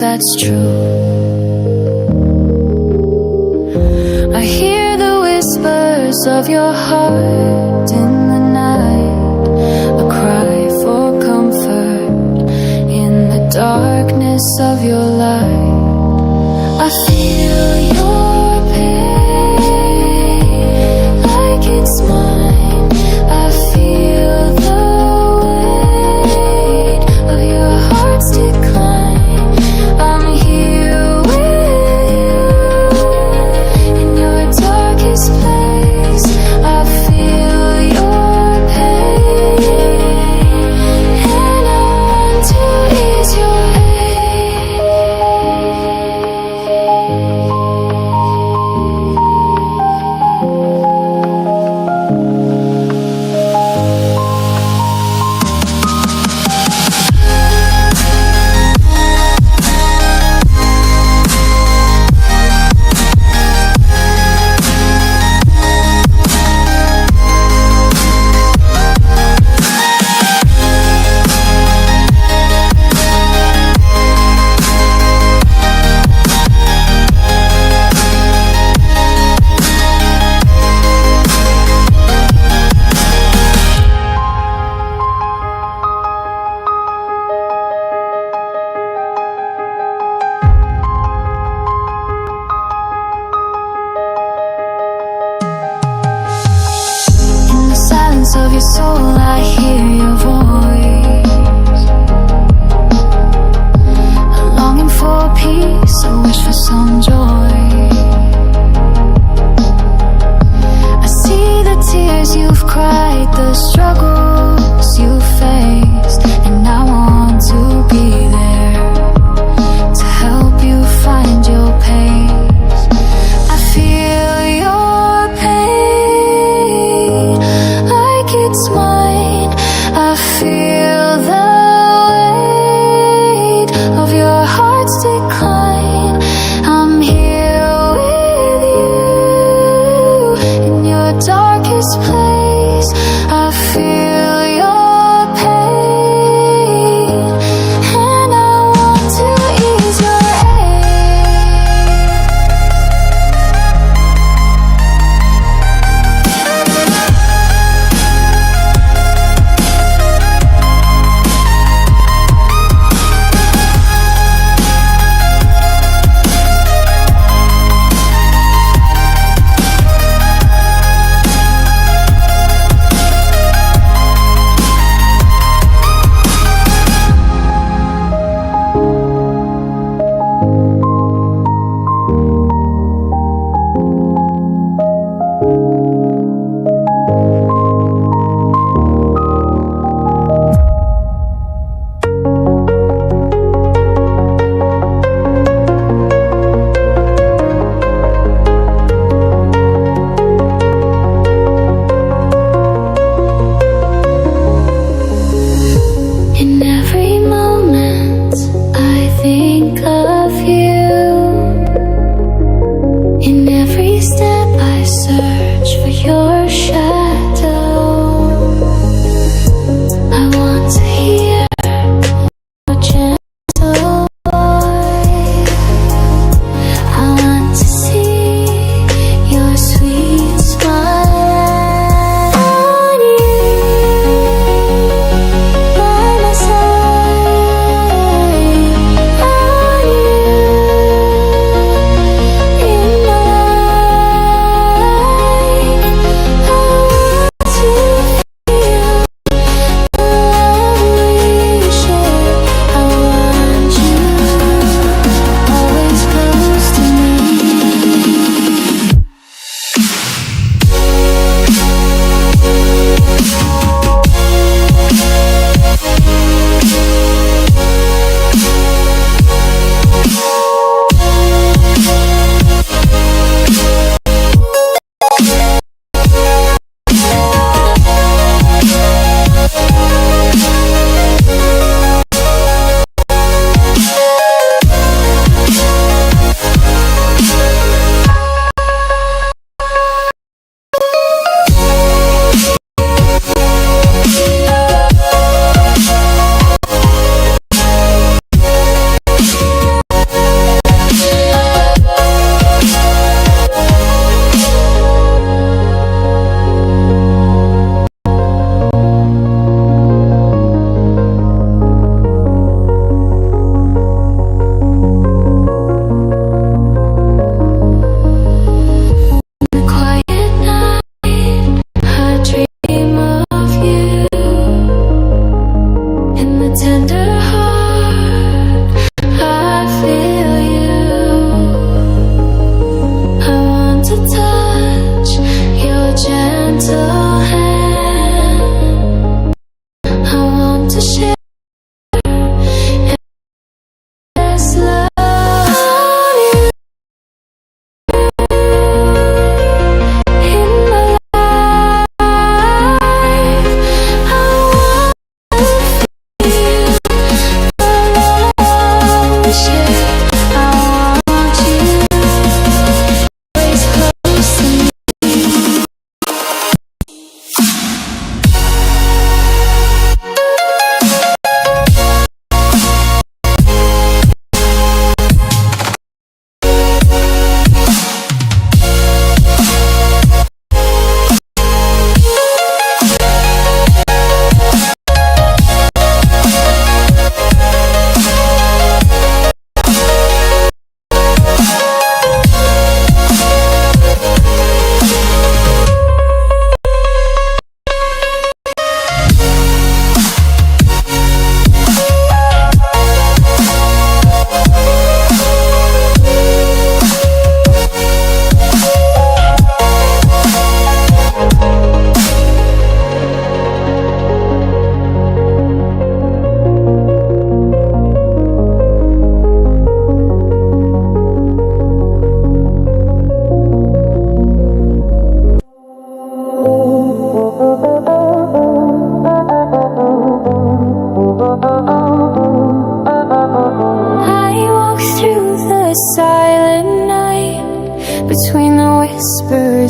that's true. I hear the whispers of your heart in the night, a cry for comfort in the darkness of your light. I feel your pain like it's mine. I feel the weight of your heart's decline. I'm here with you in your darkest place. I feel your pain and I want to ease your of your soul, I hear your voice, a longing for peace, a wish for some joy. I see the tears you've cried, the struggles you've faced, and I want to be there to help you find your pace. I feel your pain like it's mine. I feel the weight of your heart's decline. I'm here with you in your darkest place. I feel your pain and I want to ease your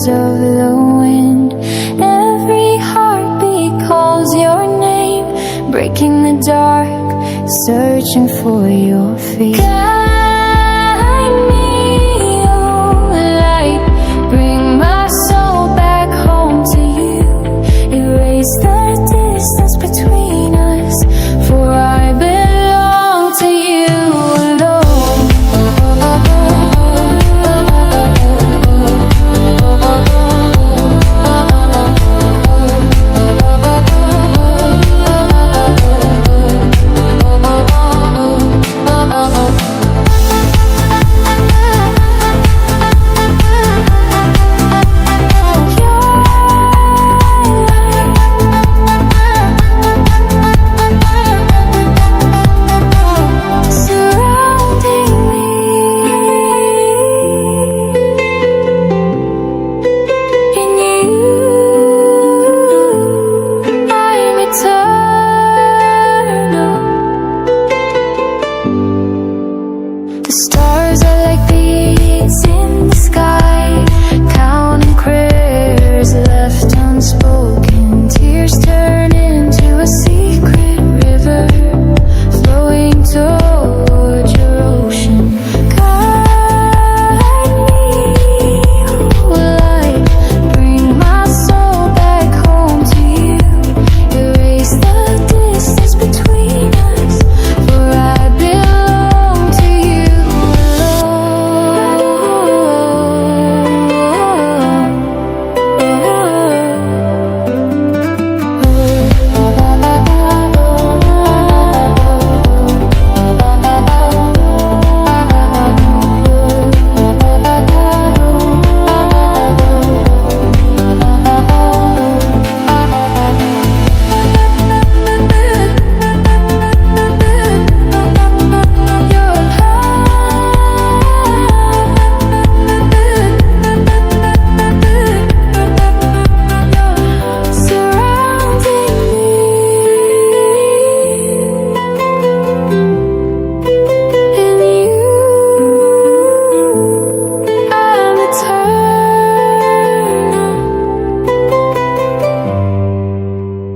whispers of the wind. Every heartbeat calls your name, breaking the dark, searching for your feet. Guide me, oh light, bring my soul back home to you. Erase the distance between us, for I belong to you alone. The stars are like beads in the sky, counting prayers left unspoken. Tears turn into a secret river, flowing towards your ocean. Guide me, oh light, bring my soul back home to you. Erase the distance between us, for I belong to you.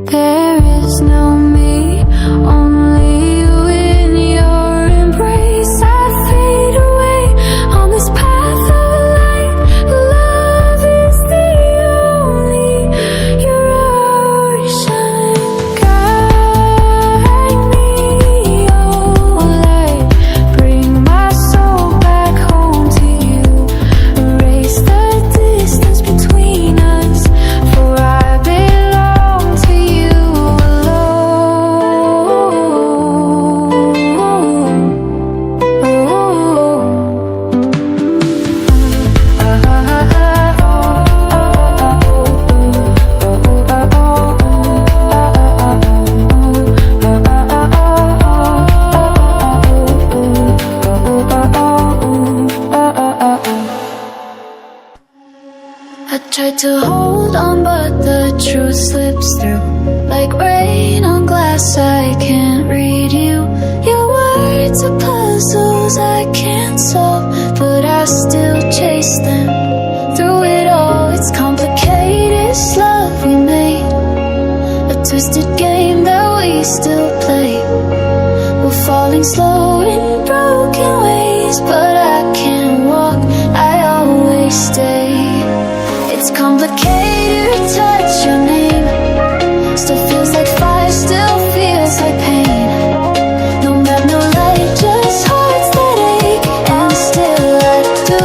There is no me, only you in your embrace. I fade away on this path of light. Love is the only your ocean. Guide me, oh light, bring my soul back home to you. Erase the distance between us, for I belong to you I tried to hold on, but the truth slips through. Like rain on glass, I can't read you. Your words are puzzles I can't solve, but I still chase them. Through it all, it's complicated. It's love we made, a twisted game that we still play. We're falling slow in broken ways, but I can't walk, I always stay. It's complicated, touch your name, still feels like fire, still feels like pain. No map, no light, just hearts that ache, and still I do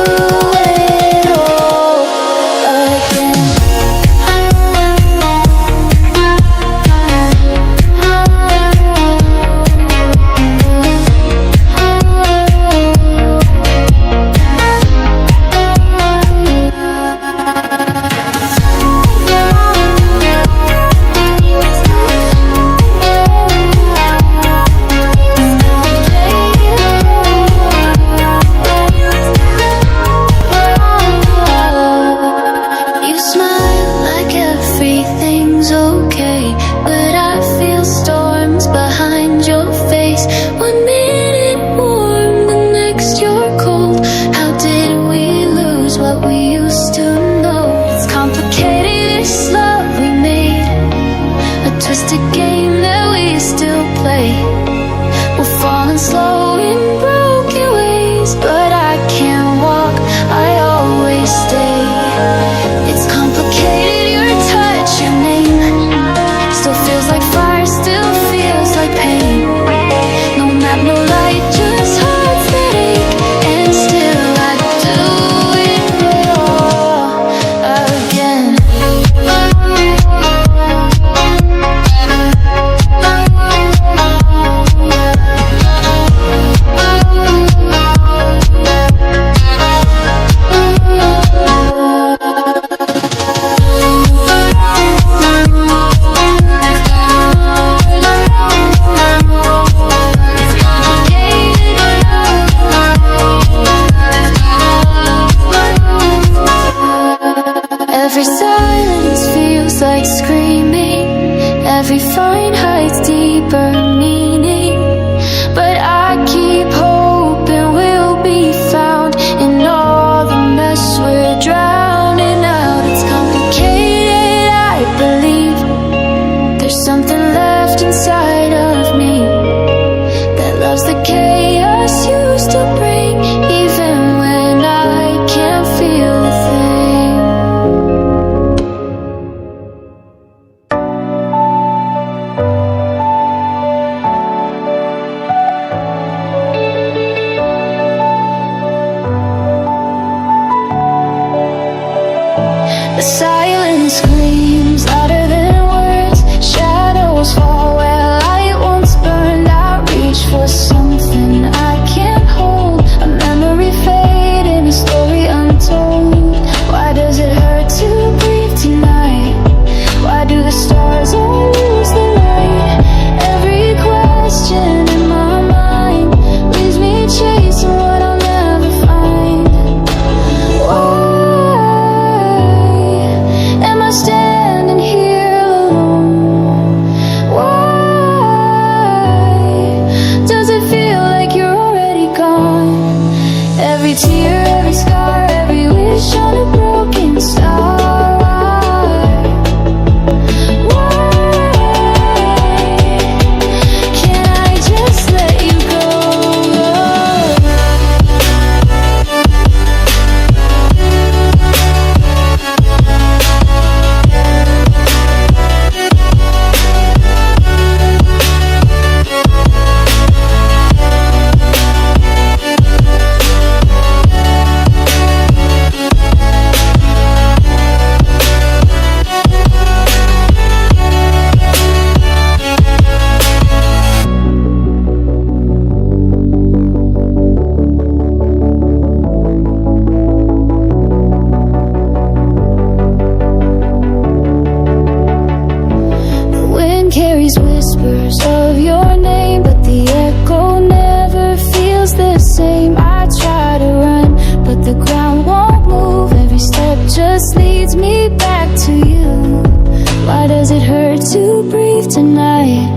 it all again. The silence screams louder than words. Shadows fall where light once burned. I reach for something I can't hold, a memory fading, a story untold. Why does it hurt to breathe tonight? Why do the stars all lose the light? Every question in my mind leaves me chasing what I'll never find. Why am I standing here alone? Why does it feel like you're already gone? Every tear, every scar, every wish on a broken star. Carries whispers of your name, but the echo never feels the same. I try to run, but the ground won't move. Every step just leads me back to you. Why does it hurt to breathe tonight?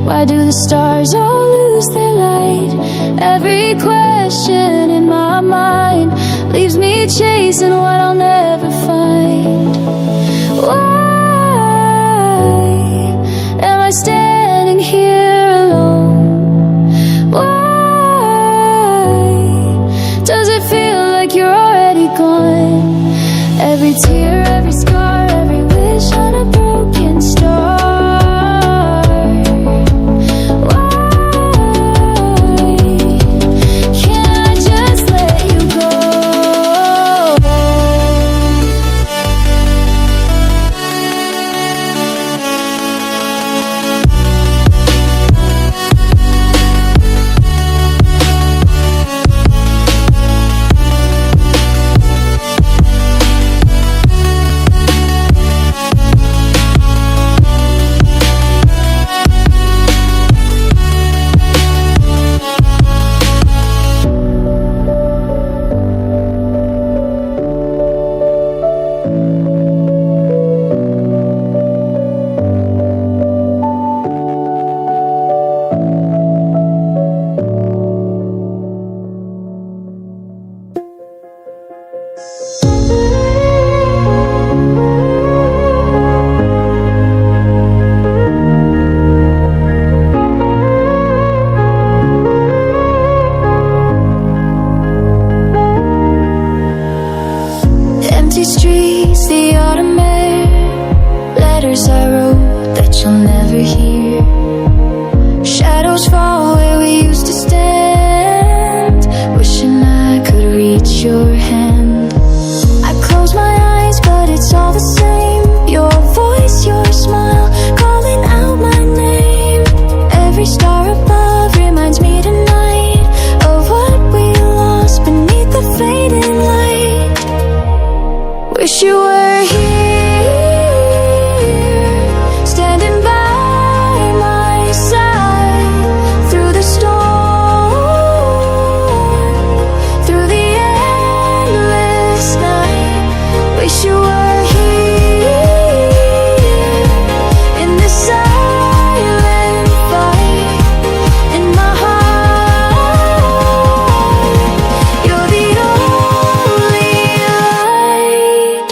Why do the stars all lose their light? Every question in my mind leaves me chasing what I'll never find. Why am I standing here alone? Why does it feel like you're already gone? Every tear, every scar, every wish on a broken star. Why can't I just let you go? Empty streets, the autumn air, letters I wrote that you'll never hear. Shadows fall where we used to stand, wishing I could reach your hand. I close my eyes, but it's all the same. Your voice, your smile, calling out my name. Every star above reminds me tonight of what we lost beneath the fading light. Wish you were here, standing by my side, through the storm, through the endless night. Wish you were here, in the silent fight, in my heart. You're the only light.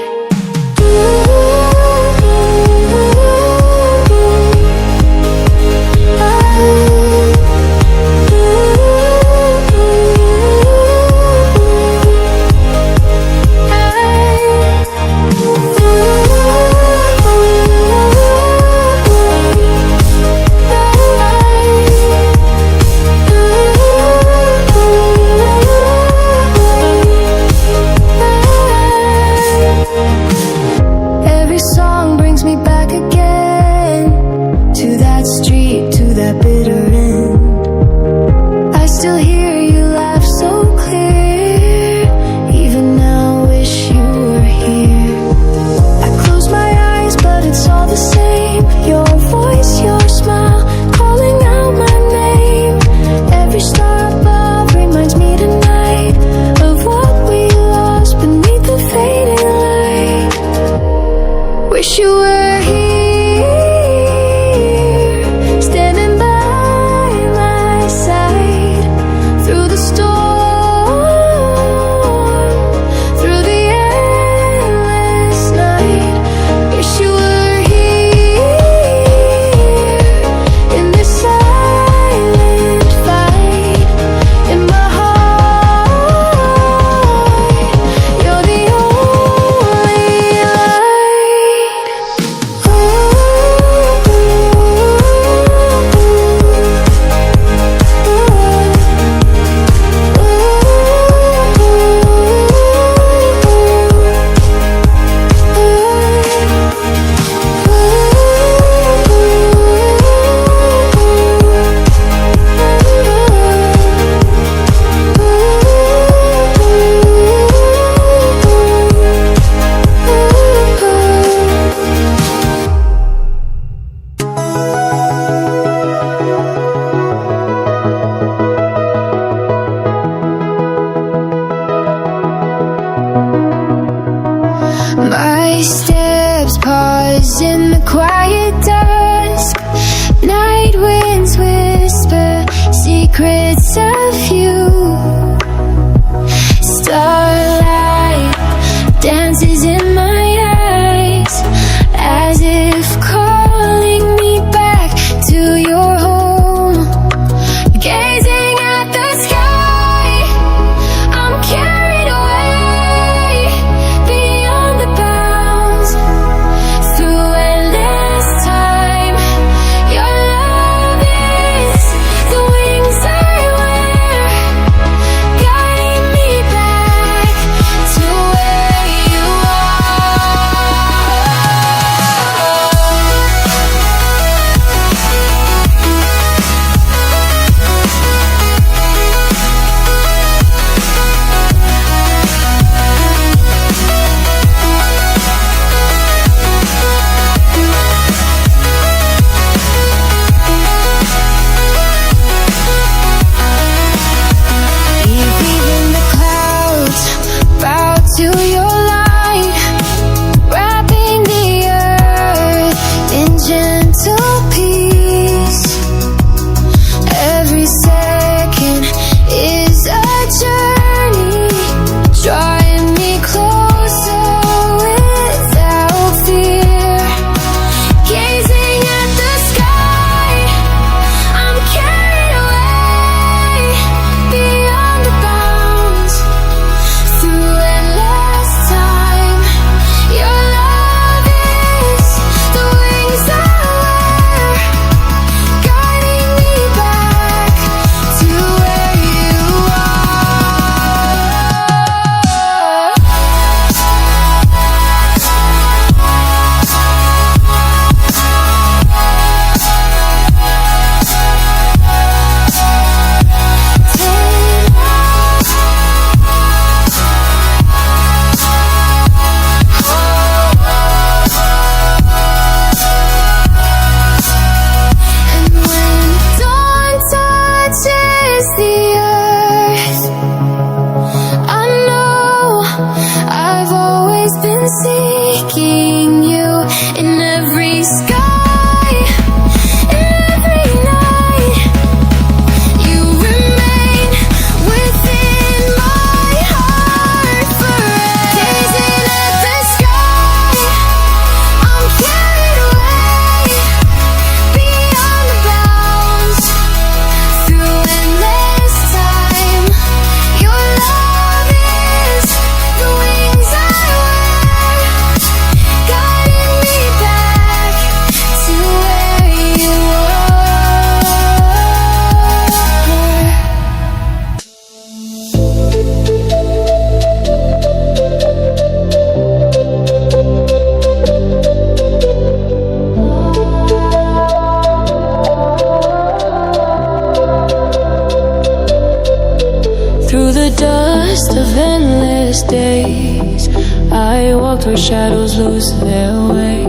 the dust of endless days. I walked where shadows lose their way.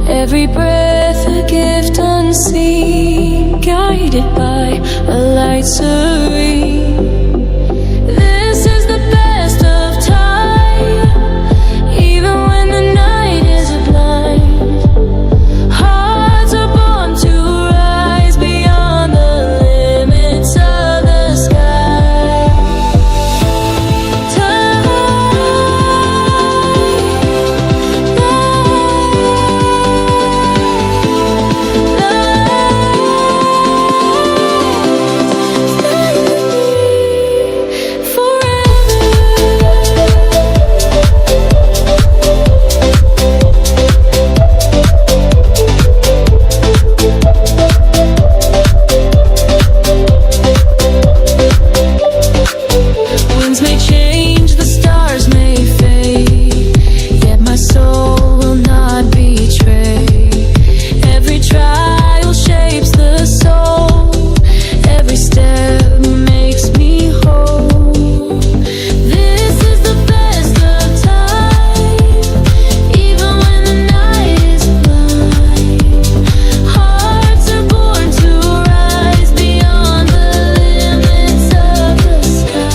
Every breath a gift unseen, guided by a light serene. This is the best of time, even when the night is blind. Hearts are born to rise beyond the limits of the sky. Time, winds may change, the stars may fade, yet my soul will not betray. Every trial shapes the soul, every step makes me whole. This is the best of time, even when the night is blind. Hearts are born to rise beyond the limits of the sky.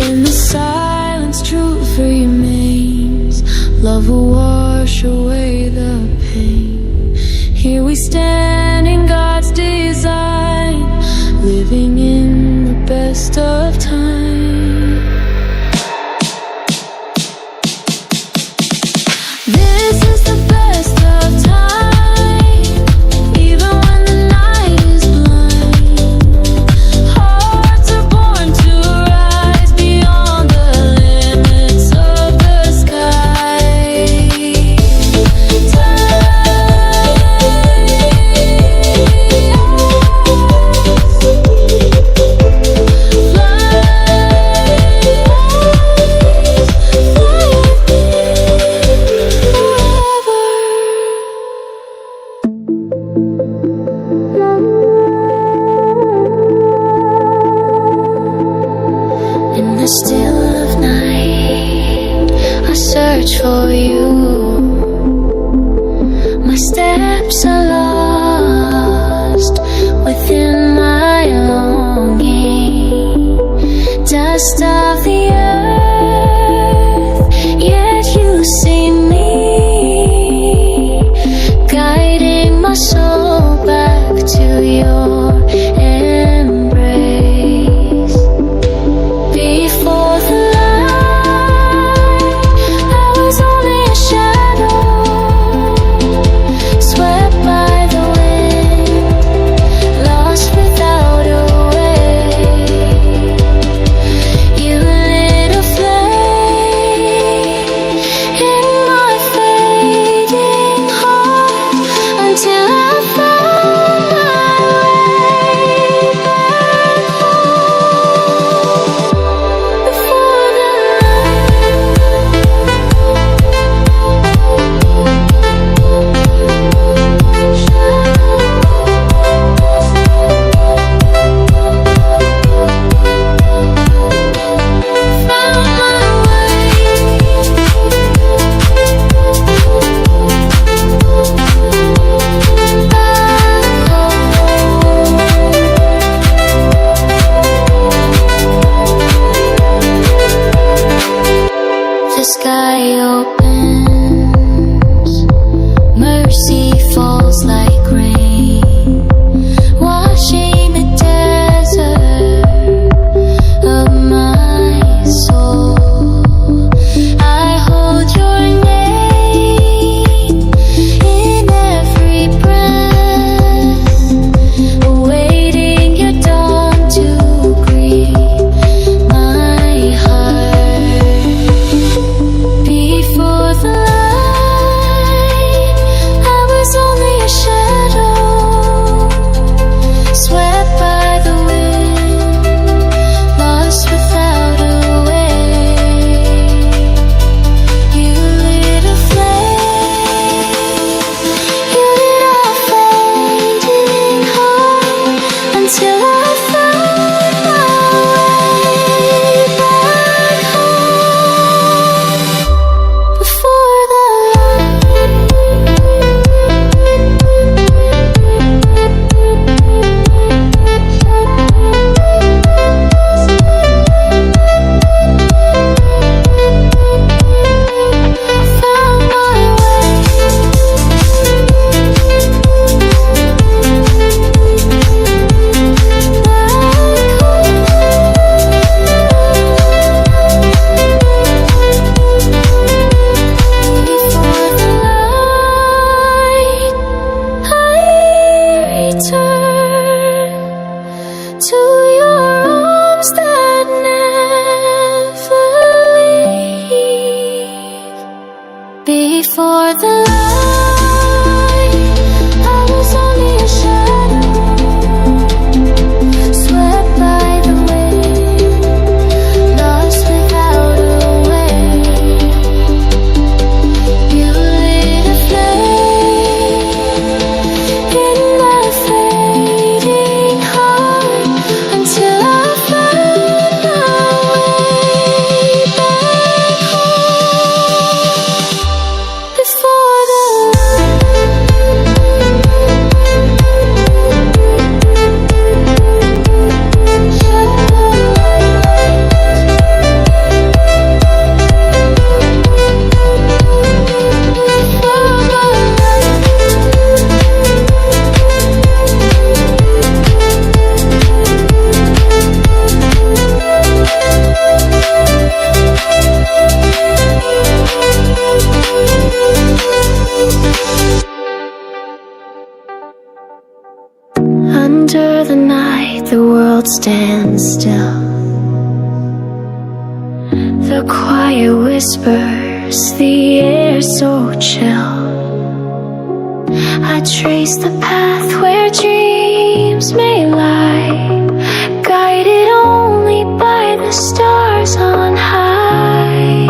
In the silence, truth remains. Love will wash away the pain. Here we stand in God's design, living in the best of time. This is the best of time, even when the night is blind. Hearts are born to rise beyond the limits of the sky. In the still of night, I search for you. My steps are lost within my longing. Dust of the earth, yet you see me, guiding my soul back to your embrace. Before the light, I was only a shadow, swept by the wind, lost without a way. You Before the light, I was only a shadow, swept by the wind, lost without a way. You lit a flame in my fading heart until I found my way back home. Before the under the night, the world stands still. The quiet whispers, the air so chill. I trace the path where dreams may lie, guided only by the stars on high.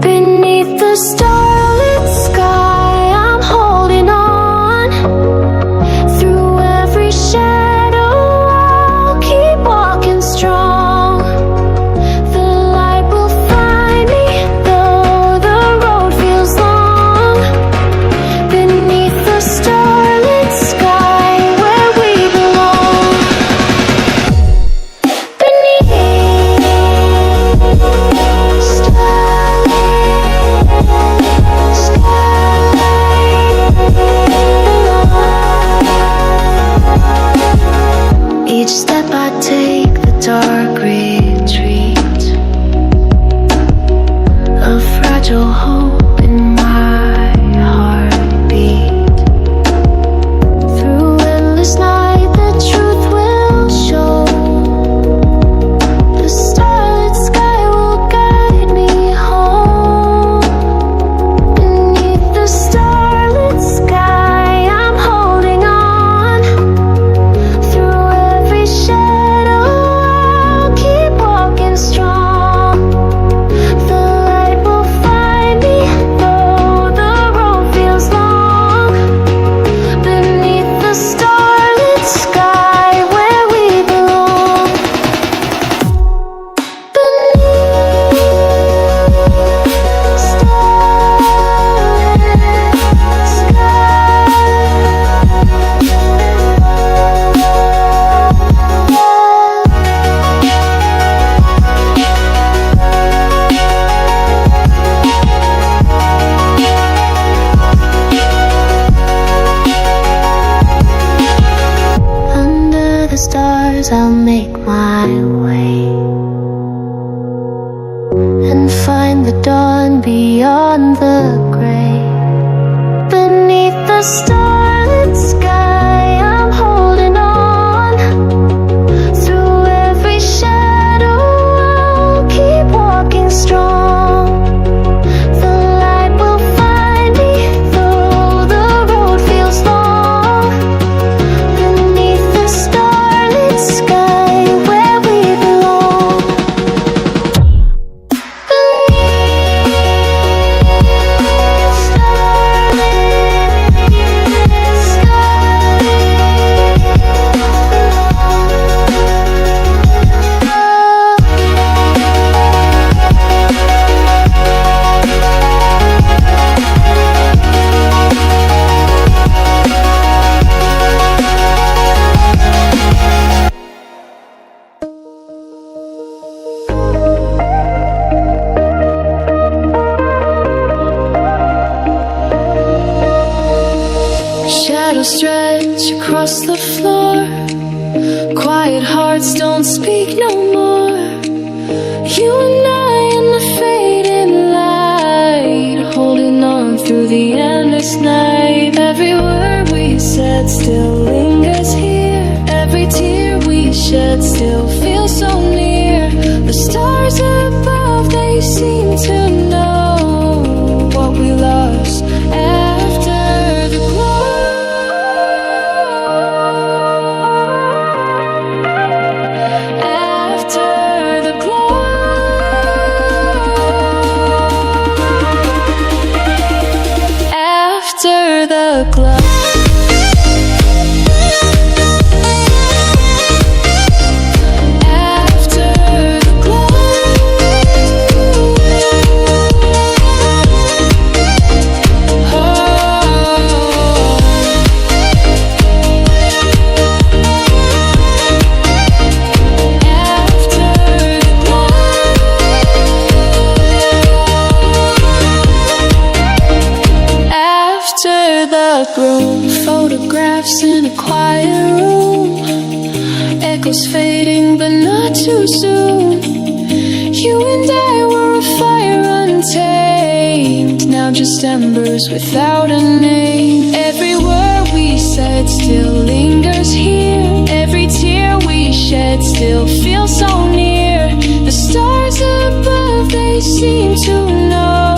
Beneath the starlit sky, I'm holding on. Through every shadow, I'll keep walking strong. The light will find me, though the road feels long. Beneath the starlit sky, where we belong. Beneath the starlit sky. Each step I take, the dark retreat, a fragile hope in my heartbeat. Through endless night, the truth will show. The starlit sky will guide me home. Beneath the starlit sky, I'm holding on. Through every shadow, I'll keep walking strong. The light will find me, though the road feels long. Beneath the starlit sky, where we belong. Under the stars, I'll make my way and find the dawn beyond the gray. Beneath the starlit sky, I'm holding on. Through every shadow, I'll keep walking strong. The light will find me, though the road feels long. Beneath the starlit sky, where we belong. Shadows stretch across the floor. Quiet hearts don't speak no more. You and I in the fading light, holding on through the endless night. Every word we said still lingers here. Every tear we shed still feels so near. The stars above, they seem to know what we love. the glow. Photographs in a quiet room, echoes fading but not too soon. You and I were a fire untamed, now just embers without a name. Every word we said still lingers here, every tear we shed still feels so near. The stars above, they seem to know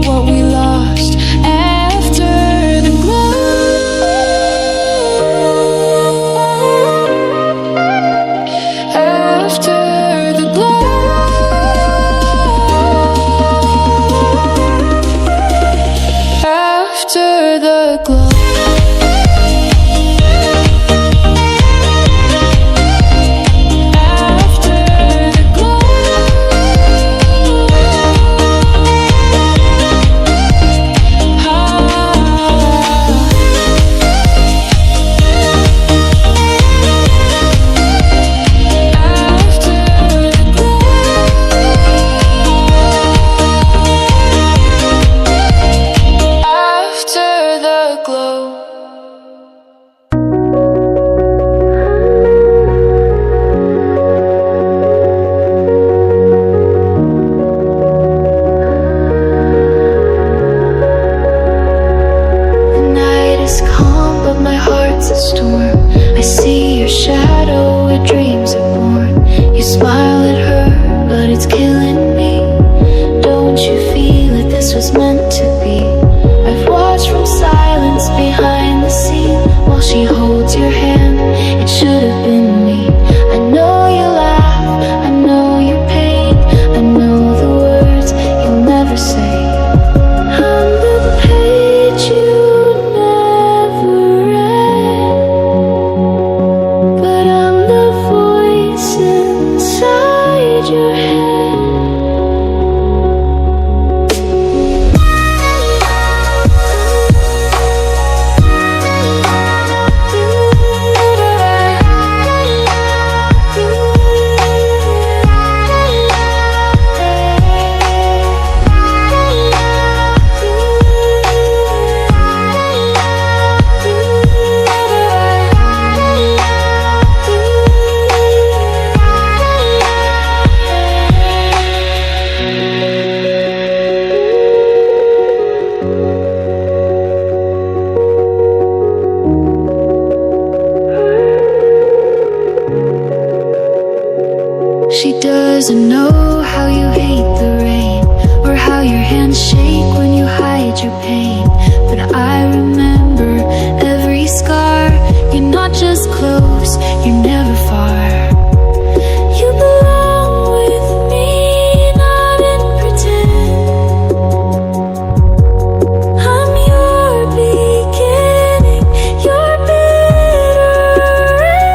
what we lost after the glow. She doesn't know how you hate the rain, or how your hands shake when you hide your pain. But I remember every scar. You're not just close, you're never far. You belong with me, not in pretend. I'm your beginning, your bitter end.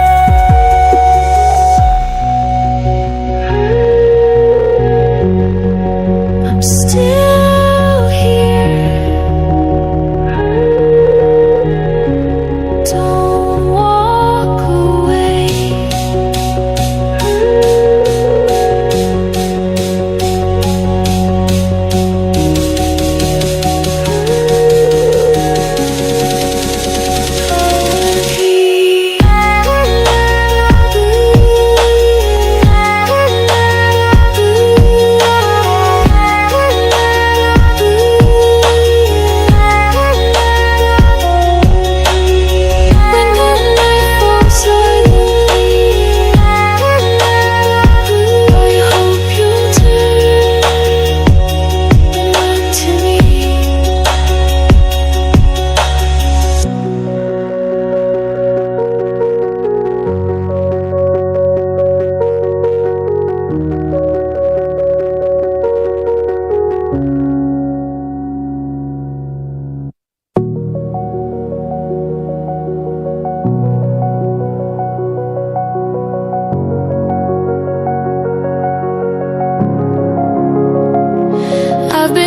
I'm still here.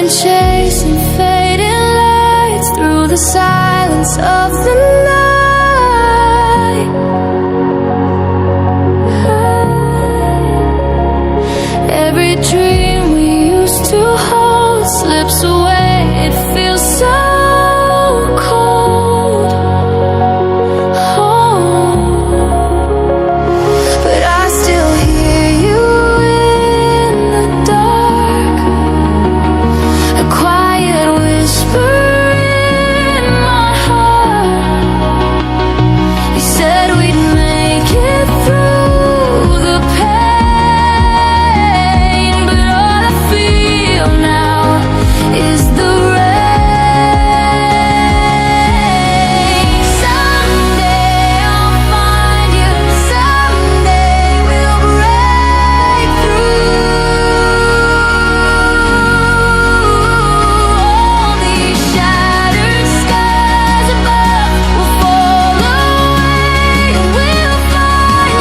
been chasing fading lights through the silence of the night. Every dream we used to hold slips away, it feels so cold. Oh, but I still hear you in the dark, a quiet whisper in my heart. You said we'd make it through the pain, but all I feel now is the rain. Someday I'll find you, someday we'll break through. All these shattered skies above will fall away, and we'll find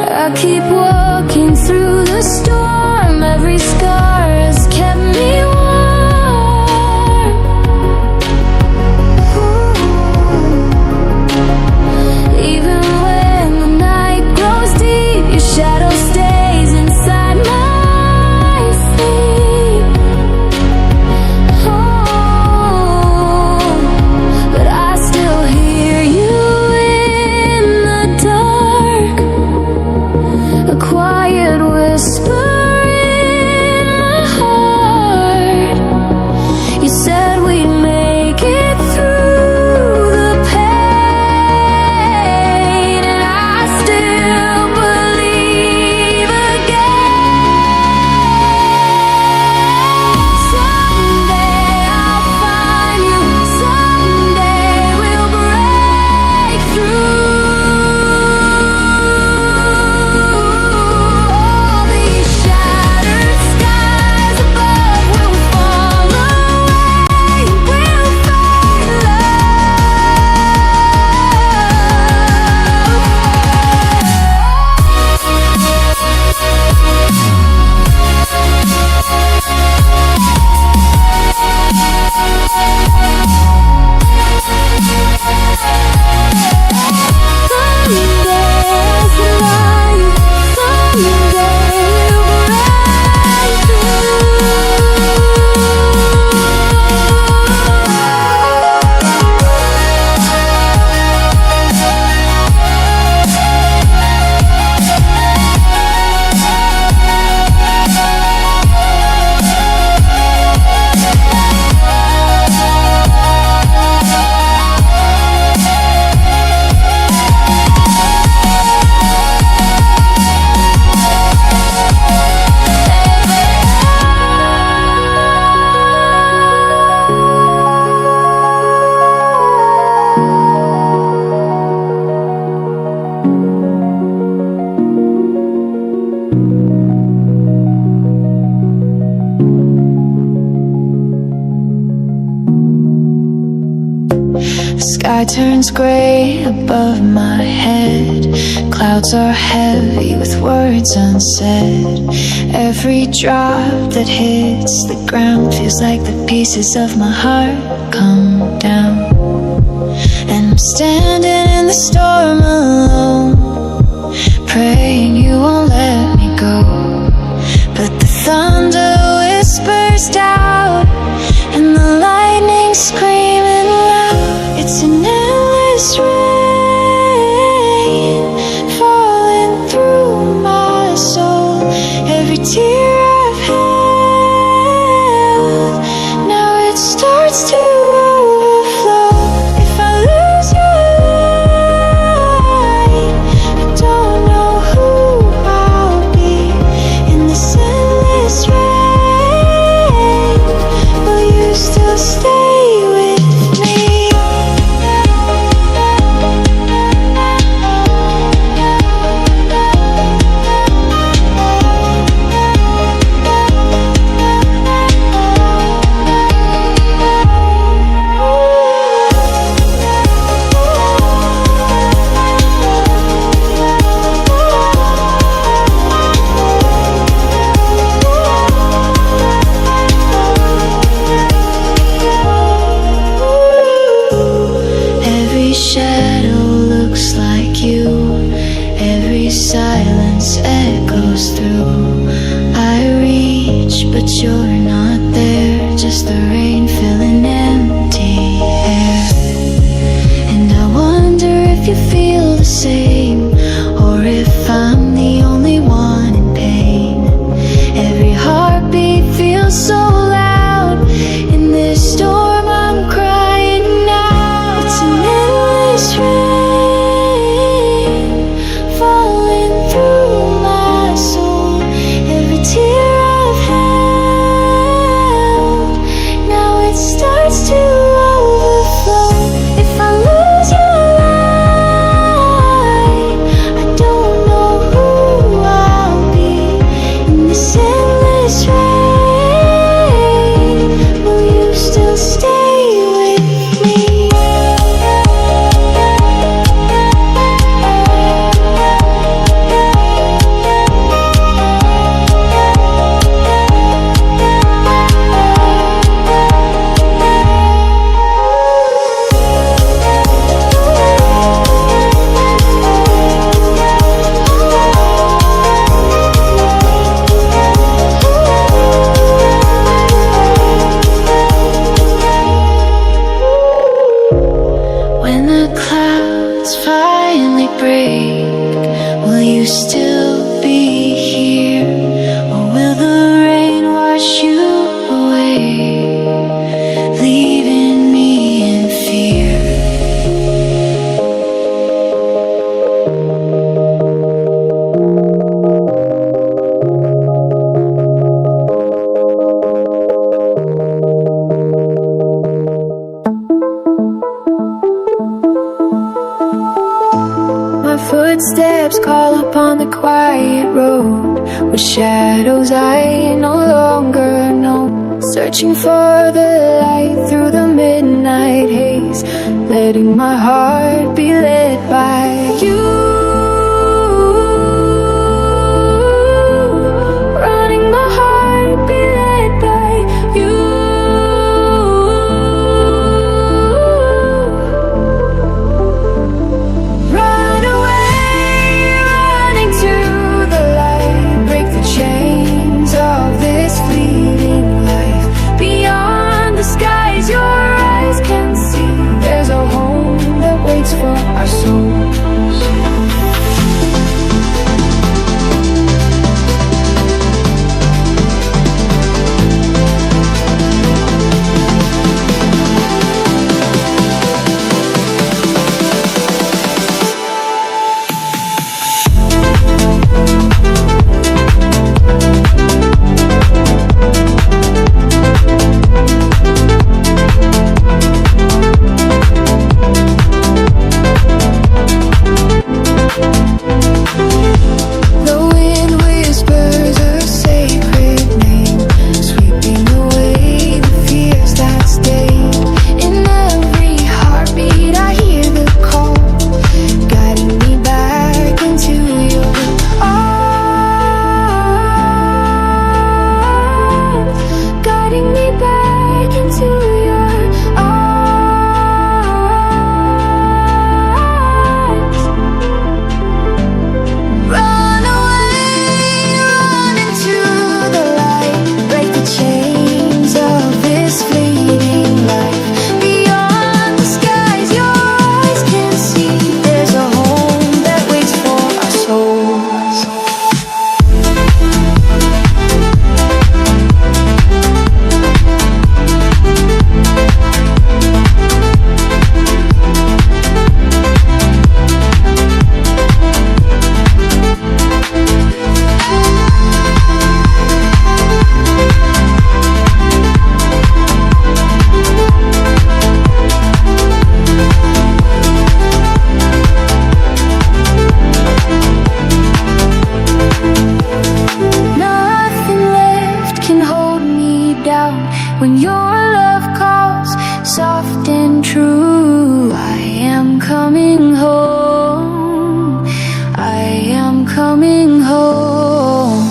I keep walking through the storm. Every scar has kept me warm. Even when the night grows deep, your shadow stays inside my sleep. Oh, but I still hear you in the dark, a quiet whisper in my heart. You said we'd make it through the pain, and I still believe again. Someday I'll find you, someday we'll break through. All these shattered skies above will fall away, we'll find the sky turns gray above my head. Clouds are heavy with words unsaid. Every drop that hits the ground feels like the pieces of my heart come down. And I'm standing in the storm alone, praying you won't let me go. But the thunder whispers doubt, and the lightning screaming loud. It's an endless rain falling through my soul. Every tear I've held, now it starts to overflow. If I lose your love, might break, will you still be here? Or will the rain wash you away, leaving me in fear? My footsteps call upon the quiet road, with shadows I no longer know. Searching for the light through the midnight haze, letting my heart be led by you. Running my heart be led by you. Run away, running to the light. Break the chains of this fleeting life. Beyond the skies your eyes can see, there's a home that waits for our souls. The wind whispers a sacred name, sweeping away the fears that stay. In every heartbeat I hear the call, guiding me back into your arms, guiding me back into your arms. Run away, run into the light. Break the chains of this fleeting life. Beyond the skies your eyes can see, there's a home that waits for our souls. Nothing left can hold me down when your love calls, soft and true. I am coming home, I am coming home.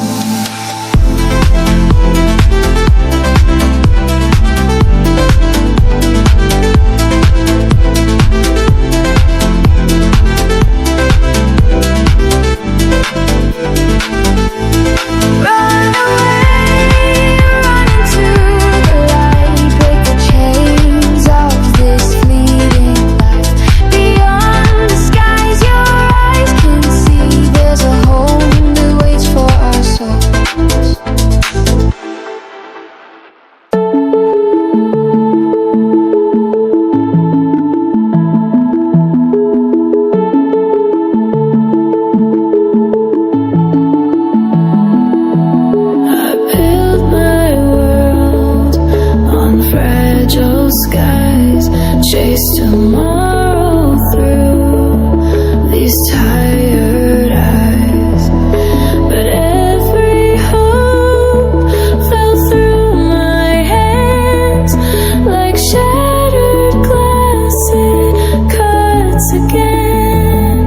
Run away, run into the light. Break the chains of this fleeting life. Beyond the skies your eyes can see, there's a home that waits for our souls. I built my world on fragile skies, chase tomorrow through these tired eyes. But every hope fell through my hands like shattered glass. It cuts again.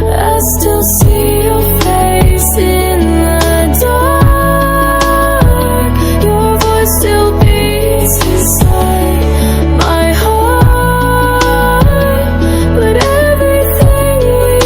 I still see your face in the dark. Your voice still beats inside my heart. But everything we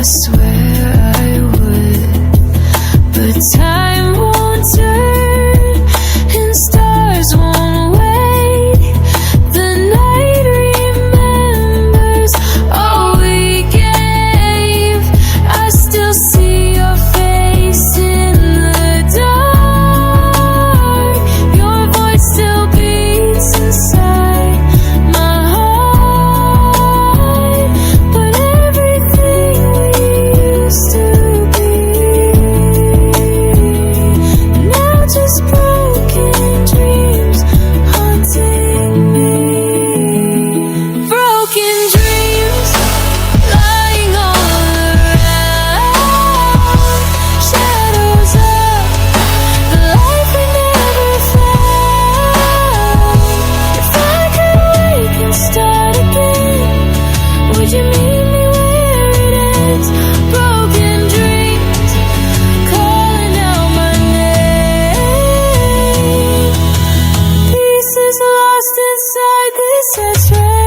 swear I would, but time won't turn and stars won't wait. The night remembers all we gave. I still see your face in the dark. Your voice still beats inside my heart. But everything we used to be now just broken dreams haunting me. Broken dreams lying all around, shadows of the life we never found. If I could wake and start again, would you meet me where it ends? Broken dreams calling out my name. Pieces lost inside this X-ray.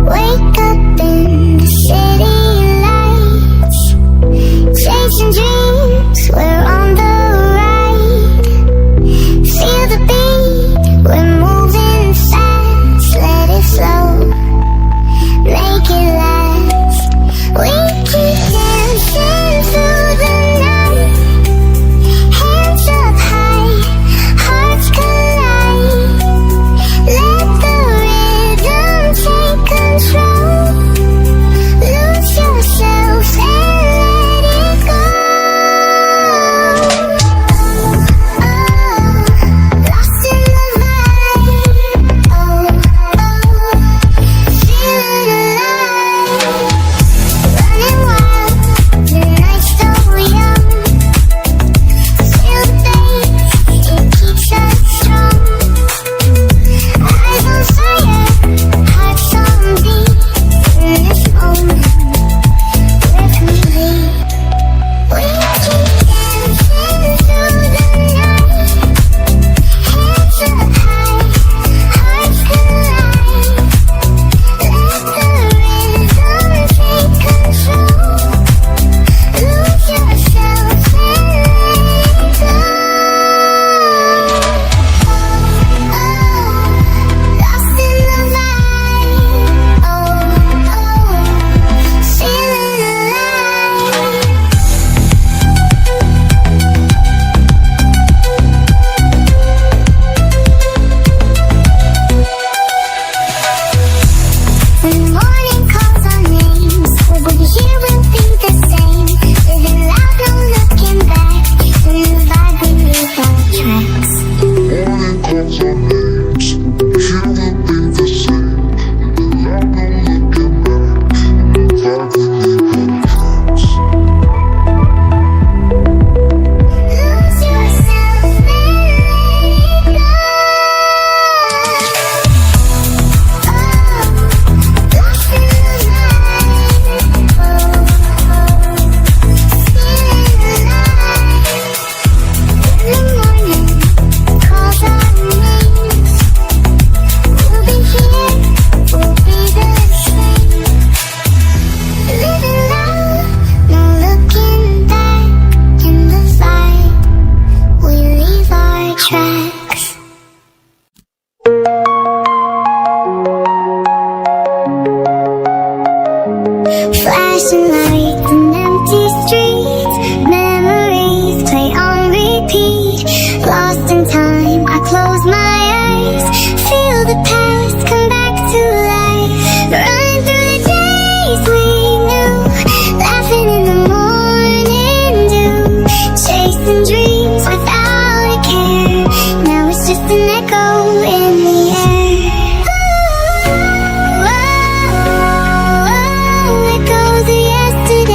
Wake up in the city lights, chasing dreams, we're on the ride. Feel the beat, we're moving fast. Let it flow, make it last. We keep dancing through the night, hands up high, hearts collide. Let the rhythm take control. Lose yourself and let it go. Lost in the vibe. Feeling alive. Running wild, the night's so young. Feel the bass, it keeps us strong. Eyes on fire, hearts on beat. In this moment, we're complete. We keep dancing through the night, hands up high, hearts collide. Let the rhythm take control. Lose yourself and let it go. Lost in the vibe. Feeling alive. When the morning calls our names, what we hear will be the same. Living loud, no looking back. In the vibe, we leave our tracks. Morning calls our names, hear will be the same. Loud, no looking back. Vibe we leave our tracks. Lose yourself and let it go. Lost in the night. Feeling alive. When the morning calls our names, we'll be here, we'll be the same. Living loud, no looking back. In the vibe, we leave our tracks. Flashing lights and empty streets, memories play on repeat. Lost in time, I close my eyes, feel the past come back to life. Running through the days we knew, laughing in the morning dew, chasing dreams without a care. Now it's just an echo in the air. Whoa, echoes of yesterday.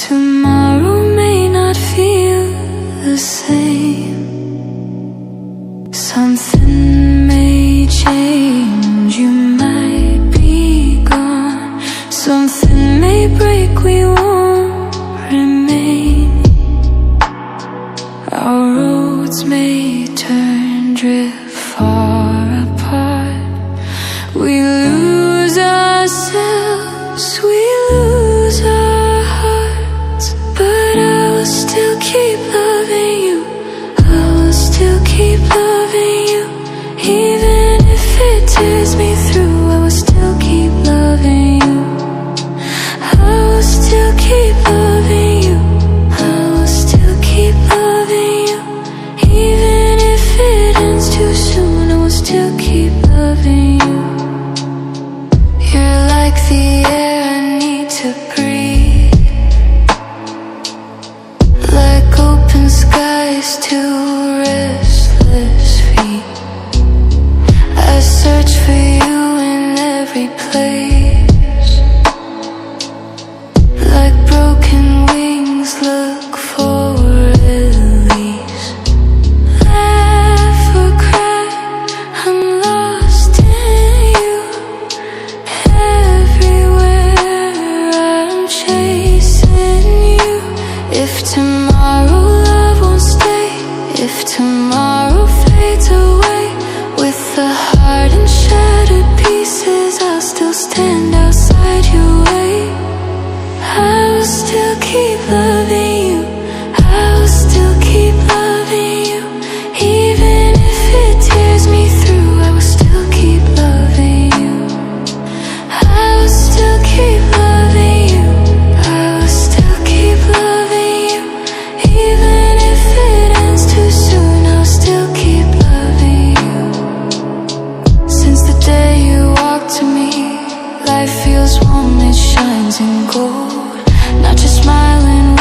Tomorrow may not feel the same. Something may change, you might be gone. Something may break, we won't remain. Our roads may turn, drift far apart. We lose ourselves, we lose our hearts. But I will still keep loving you, I will still keep loving you. Even if it tears me through, I will still keep loving you. I will still keep loving you, I will still keep loving you. Even if it ends too soon, I will still keep loving you. You're like the air I need to breathe, like open skies to restless feet. I search for you in every place, like broken wings look for release. Laugh or cry, I'm lost in you. Everywhere I'm chasing you. If tomorrow love won't stay, if tomorrow fades away, with the heart and shattered pieces, I'll still stand outside your way. I will still keep loving you, I will still keep loving you. Even if it tears me through, I will still keep loving you. I will still keep loving you, I will still keep loving you. Even if it ends too soon, I'll still keep loving you. Since the day you walked to me, life feels warm, it shines in gold. Not just smiling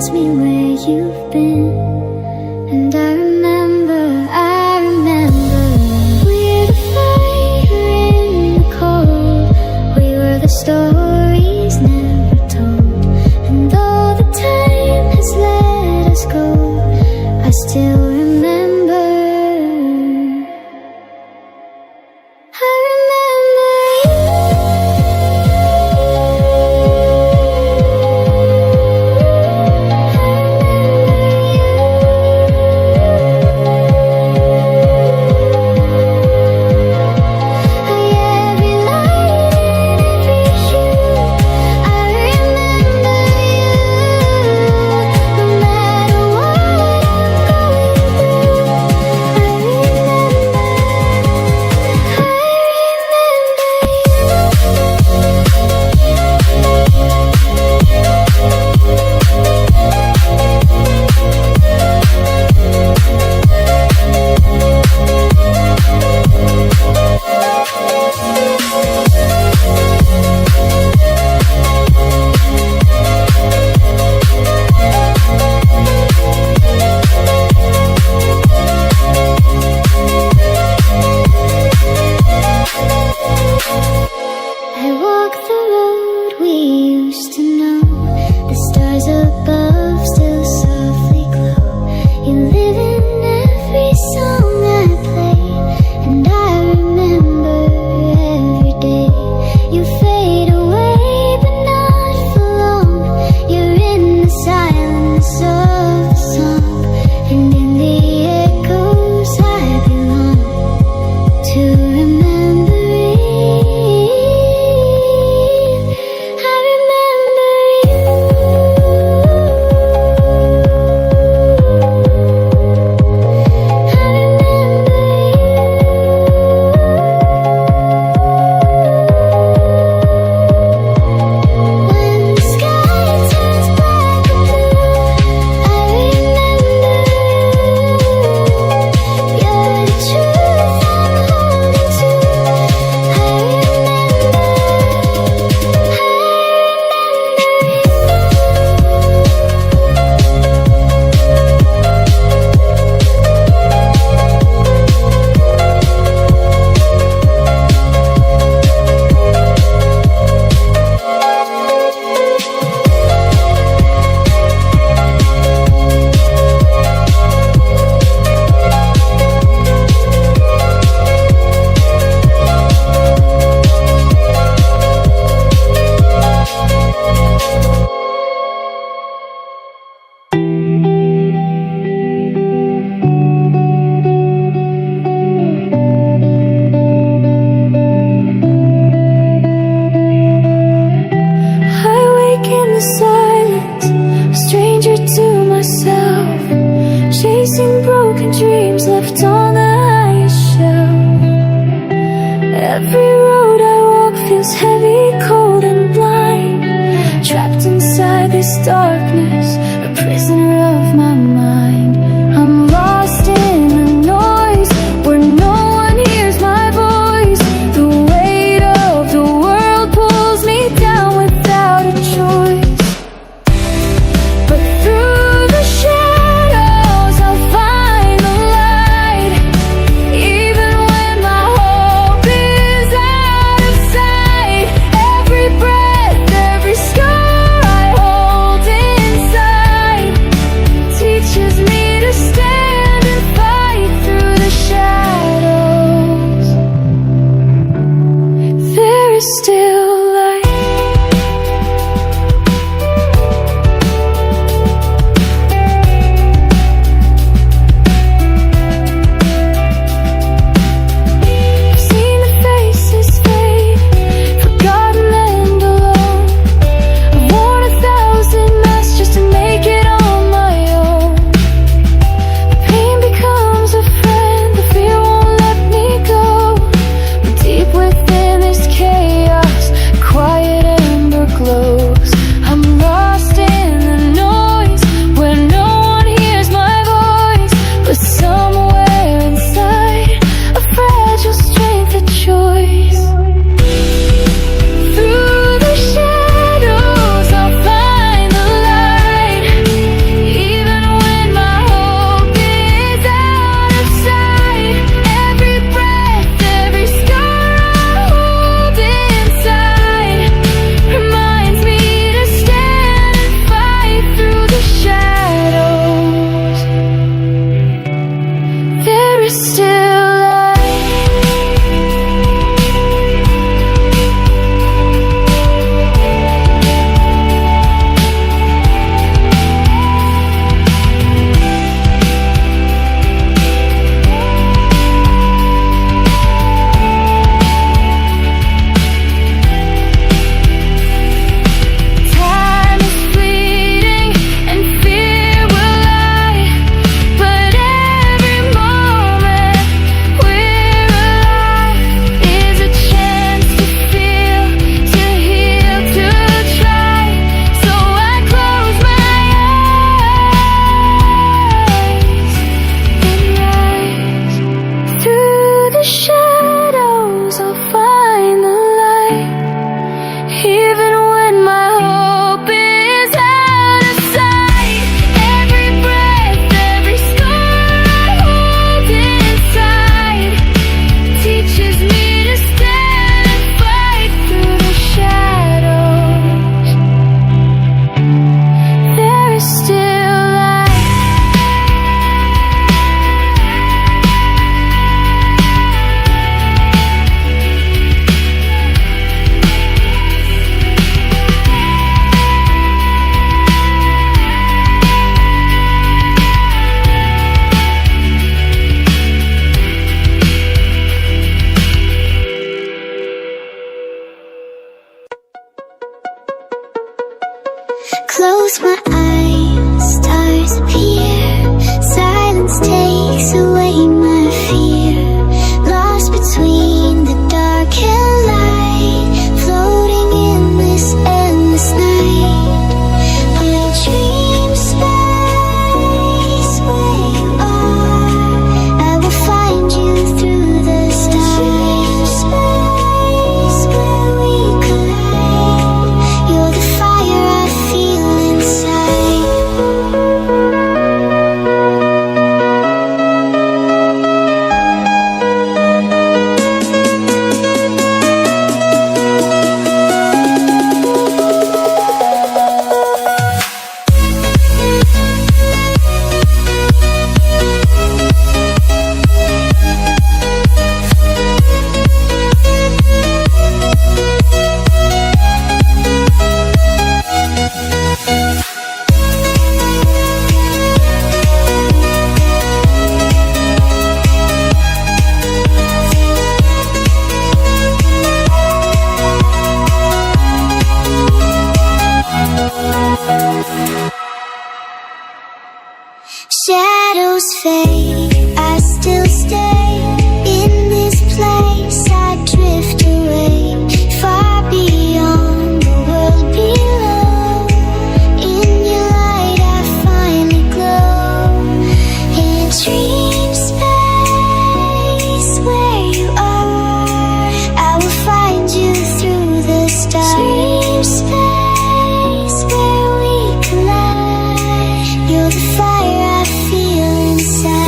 reminds me where you've been. And I remember we're the fire in the cold. We were the stories never told. And though the time has let us go, I still remember. I remember every light and every hue. I remember you. No matter what I'm going through, I walk the road we used to know. The stars above still softly glow. You live in every song I play, and I remember every day. You fade away, but not for long. You're in the silence of the song, and in the echoes I belong to remember it. I remember when the sky turns black and blue. I remember you're the truth I'm holding to. I remember I wake in the silence, a stranger to myself, chasing broken dreams left on the highest shelf. Every road I walk feels heavy, cold and blind, trapped inside this darkness, a prisoner of my mind. I'm lost in the noise where no one hears my voice. The weight of the world pulls me down without a choice. But through the shadows I'll find the light, even when my hope is out of sight. Every breath, every scar I hold inside close my eyes, stars appear. Silence takes away my fear. Lost between the dark and light, floating in this endless night. I dream space where you are. I will find you through the stars. Space where we collide. You're the fire I feel inside. Shadows fade, I still stay in this place. I drift away, far beyond the world below. In your light I finally glow. In dream space where you are, I will find you through the stars. Dream space where we collide. You're the fire I feel inside.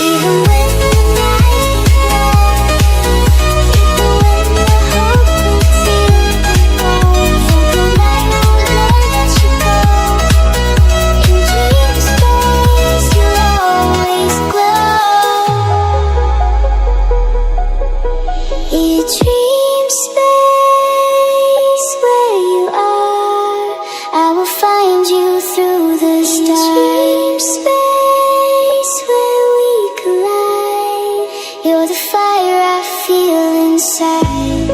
Even when the night grows, even when the hope puts you alone, the night won't let you go. In dream space you'll always glow. In dream space where you are, I will find you through the stars. Space where we collide. You're the fire I feel inside.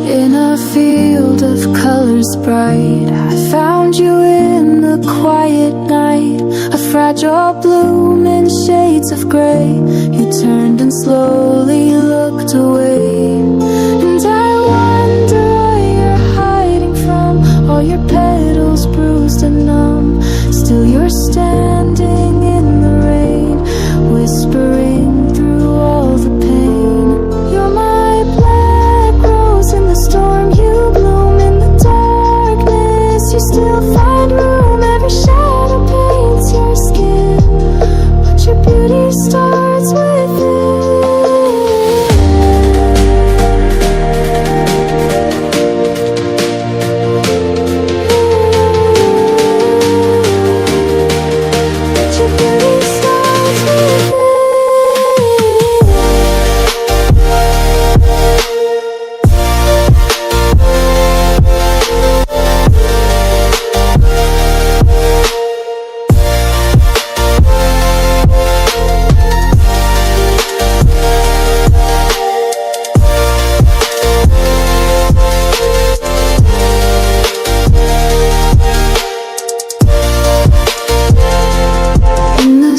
In a field of colors bright, I found you in the quiet night. A fragile bloom in shades of gray. You turned and slowly looked away. And I wonder what you're hiding from. All your petals bruised and numb. Still you're standing in the rain, whispering through all the pain. You're my black rose in the storm. You bloom in the darkness. You still find room. Every shadow paints your skin, but your beauty starts within.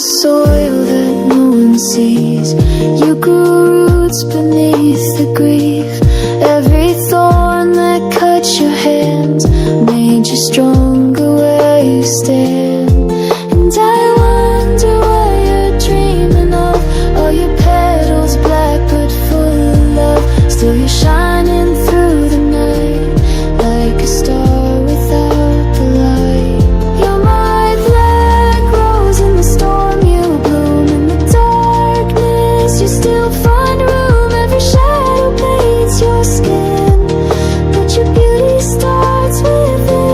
soil that no one sees. You grew roots beneath the grief. Every thorn that cut your hands made you stronger where you stand. And I wonder what you're dreaming of. All your petals black but full of love. Still you're shining through the night like a star without the light. You're my black rose in the storm. You bloom in the darkness. You still find room. Every shadow paints your skin, but your beauty starts within.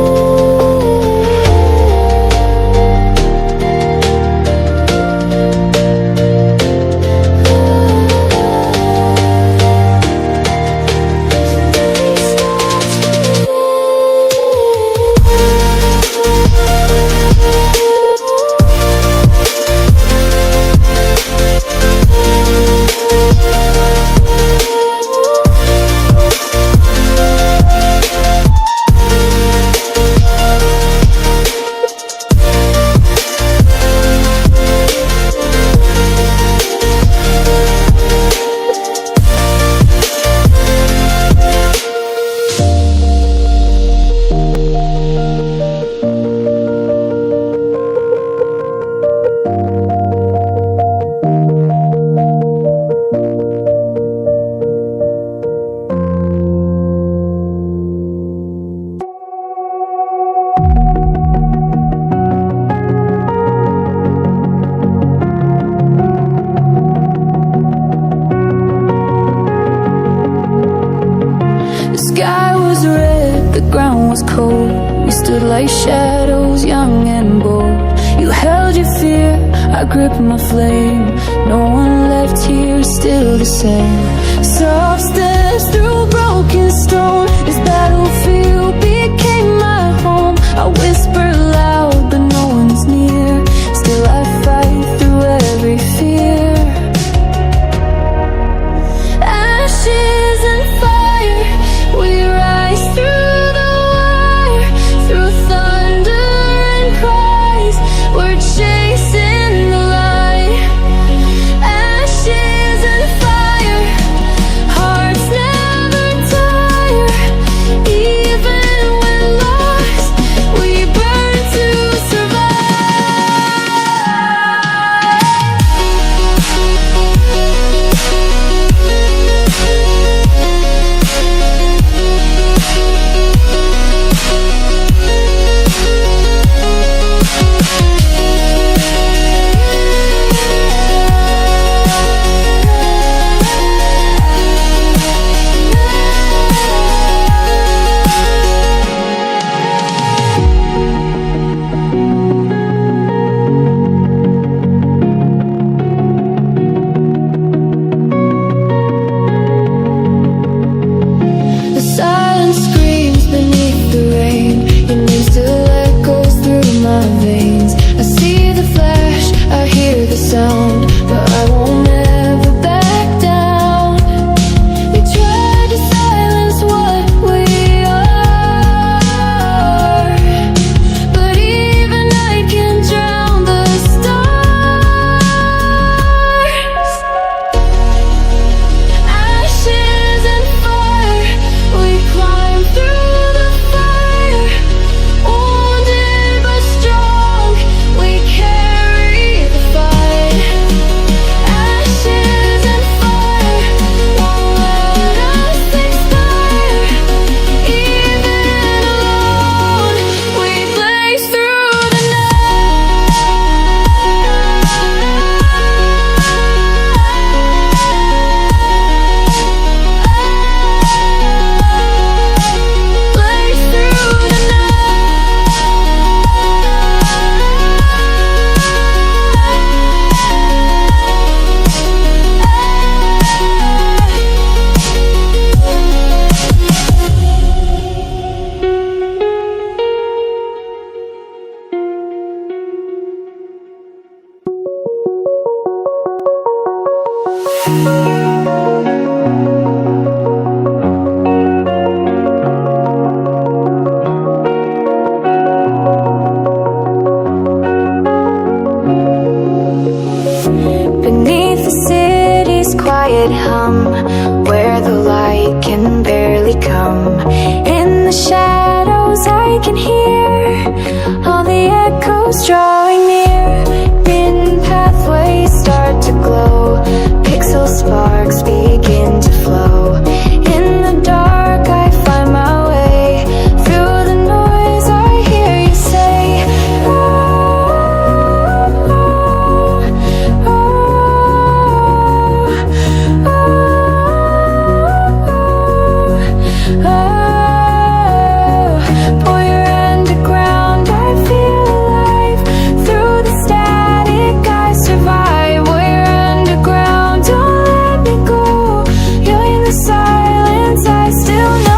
The sky was red, the ground was cold. We stood like shadows, young and bold. You held your fear, I gripped my flame. No one left here, still the same. Soft steps through broken stone. This battlefield became my home. I whisper loud, but no one's near. Still I fight through every fear. Ashes and fire, we rise through the wire. Through thunder and cries, we're chasing the light. Ashes and fire, hearts never tire. Even when lost, we burn to the silence screams beneath the rain. Your name still echoes through my veins. I see the flash, I hear the sound, but I won't ever back down. They tried to silence what we are, but even night can drown the stars. Ashes and fire, we climb through the fire. Wounded but strong, we carry the fight. Ashes and fire, won't let us expire. Even alone, we blaze through the night. Blaze through the beneath the city's quiet hum, where the light can barely come. In the shadows I can hear all the echoes drawing near. Hidden pathways start to glow, pixel sparks begin to flow. In the dark I find my way, through the noise I hear you say, oh, oh, oh, oh, oh. Boy, you're underground, I feel alive. Through the static I survive. Boy, you're underground, don't let me go. You're in the silence, I still know.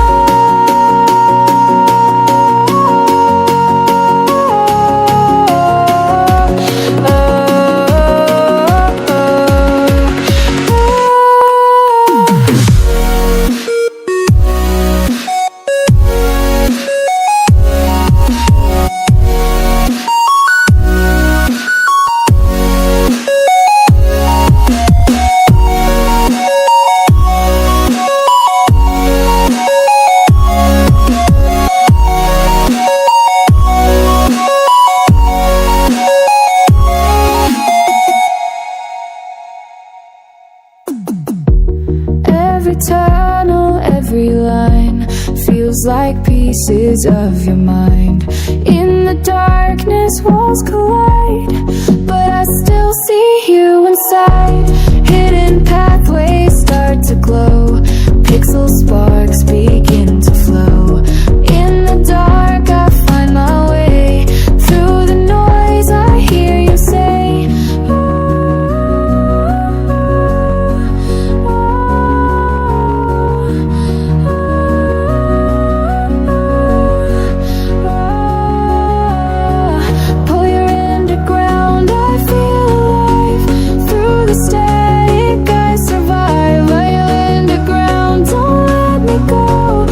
Every tunnel, every line feels like pieces of your mind. In the darkness, walls collide, but I still see you inside. Hidden pathways start to glow, pixel sparks begin to flow. In the dark, I find my way. Through the noise, I hear you say, oh, oh, pull your underground, I feel alive. Through the static I survive. While you're underground, don't let me go.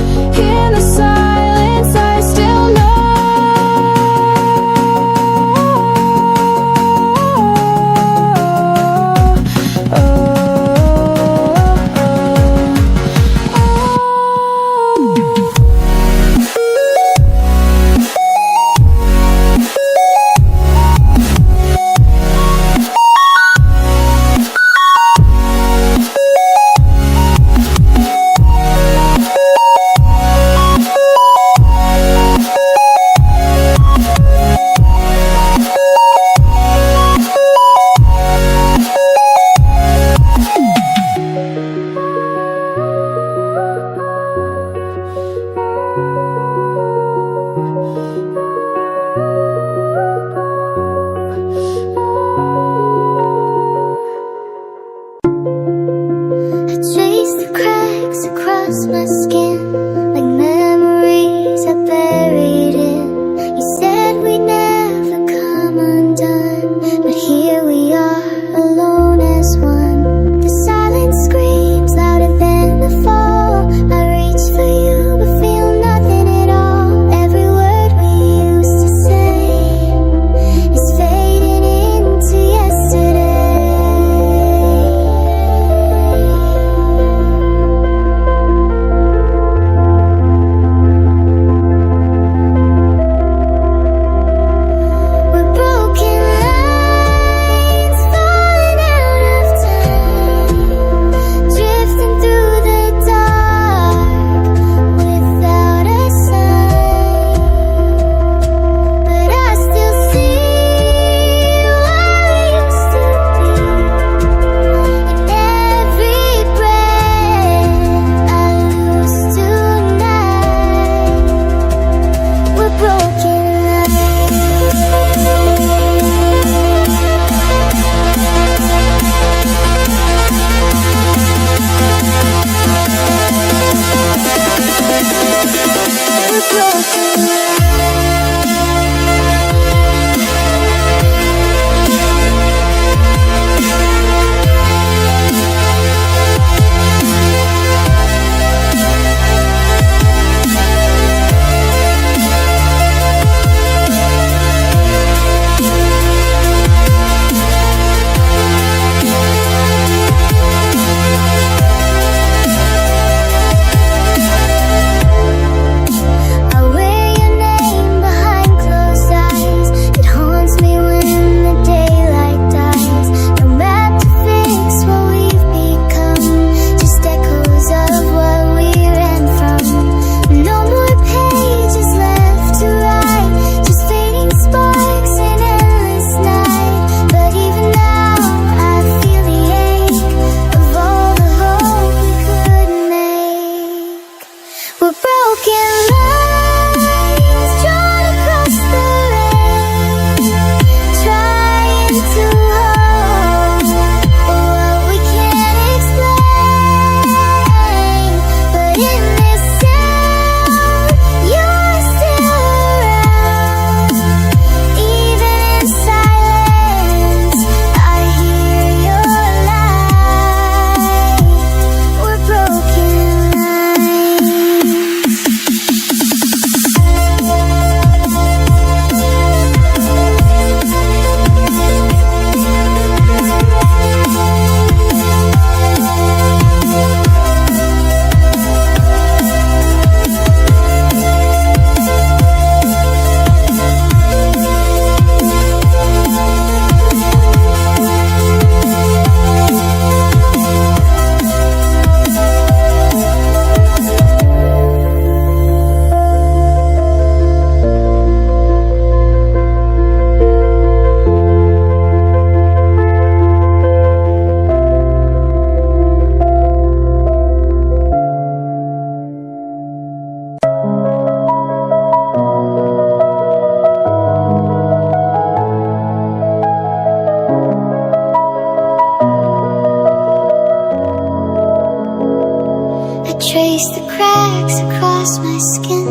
erase the cracks across my skin,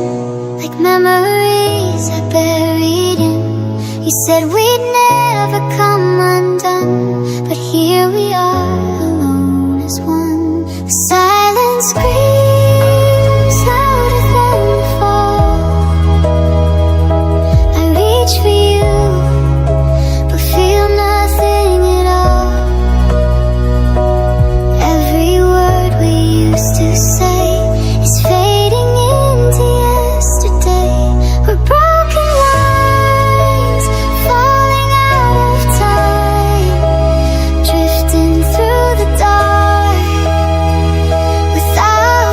like memories I buried in. You said we'd never come undone, but here we are, alone as one. The silence screams louder than the fall. I reach for you, but feel nothing at all. Every word we used to say is fading into yesterday. We're broken lines, falling out of time, drifting through the dark without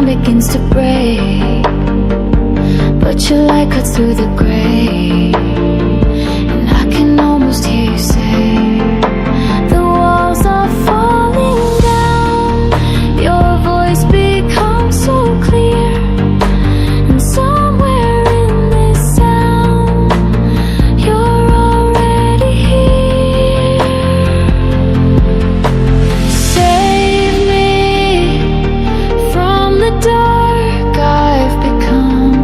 begins to break, but your light cuts through the gray, and I can almost hear you say, the walls are falling down. Your voice becomes so clear, and somewhere in this sound, you're already here. Save me from the dark I've become.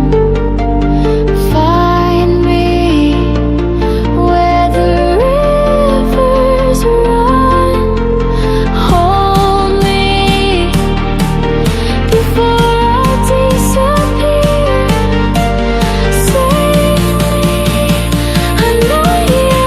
Find me where the rivers run. Hold me before I disappear. Save me, I know you're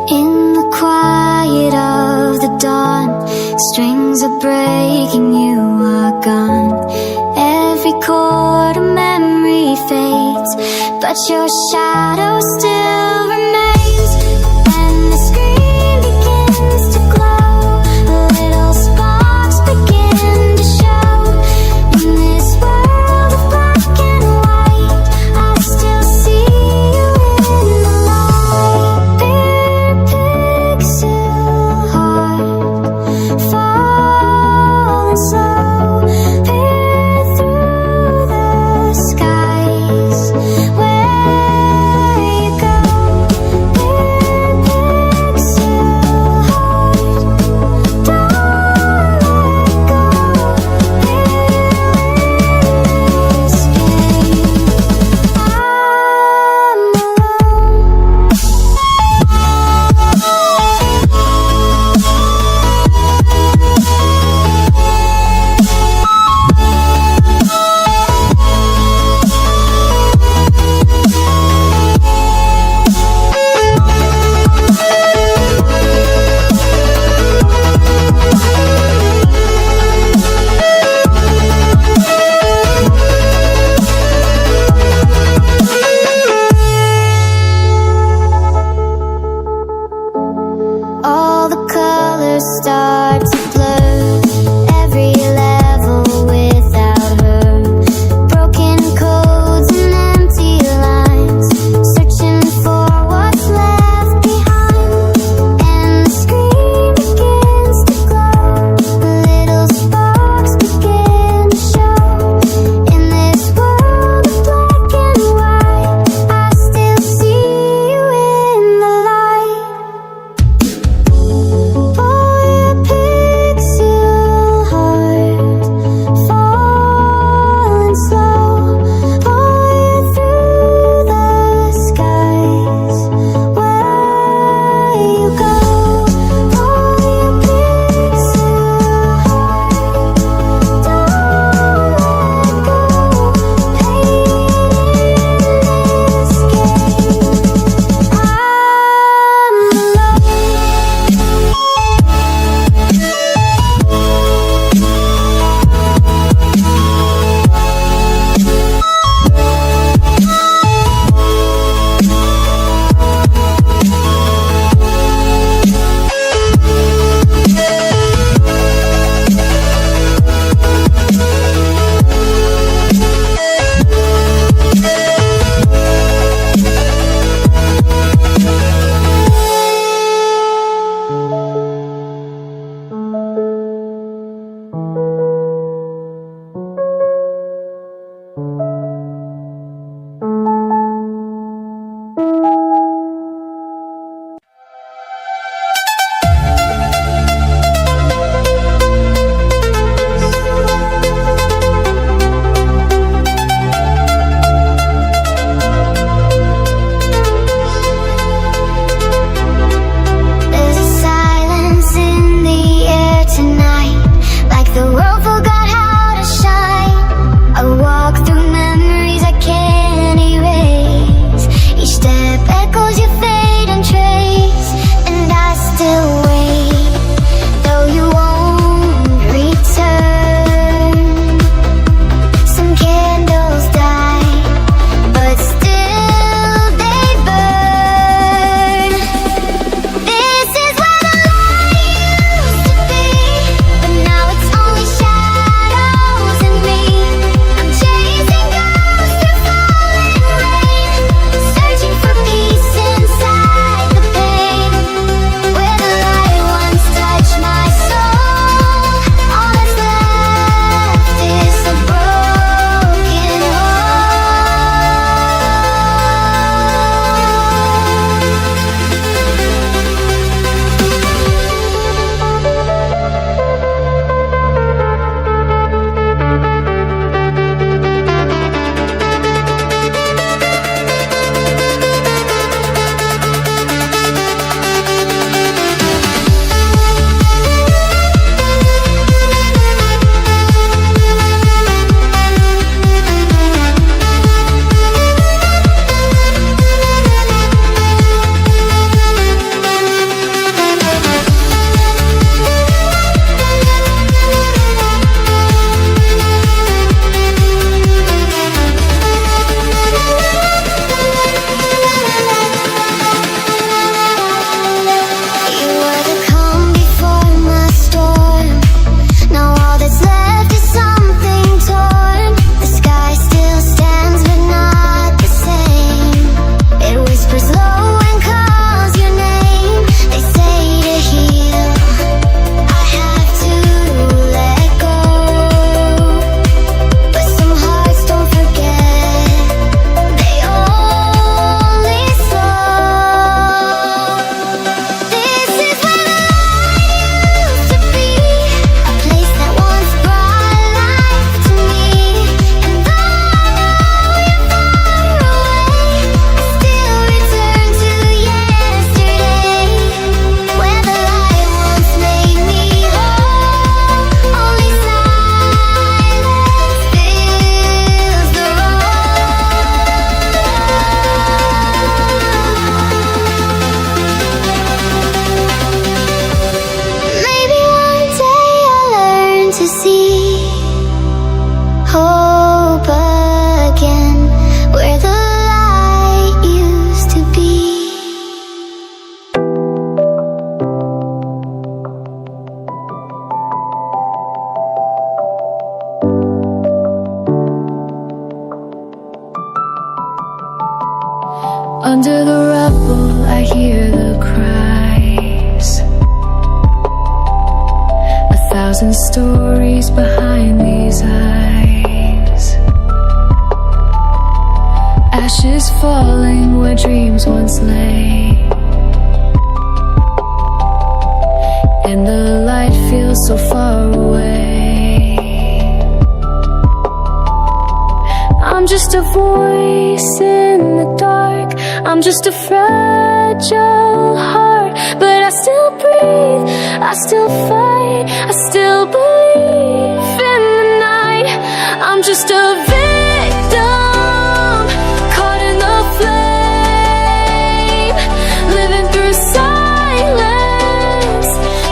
in the quiet of the dawn. Strings are breaking, you are gone. Every chord of memory fades, but your shadow still remains. When the screen begins to glow, little sparks begin to show. In this world of black and white, I still see you in the light. Pixel heart falling slow, peer through the skies. Where you go? Under the rubble I hear the cries, 1,000 stories behind these eyes. Ashes falling where dreams once lay, and the light feels so far away. I'm just a voice in the dark, I'm just a fragile heart, but I still breathe, I still fight, I still believe in the night. I'm just a victim, caught in the flame, living through silence,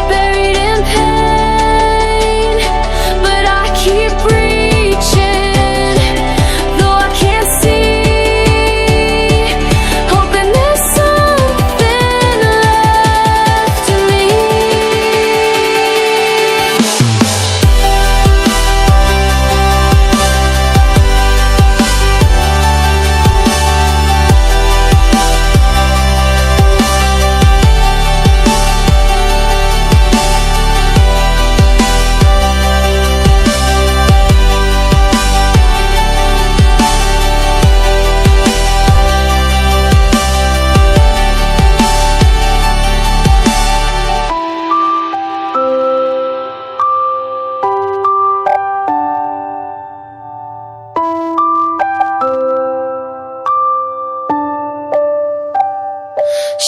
buried in pain, but I keep reaching, though I can't see, hoping there's something left in me.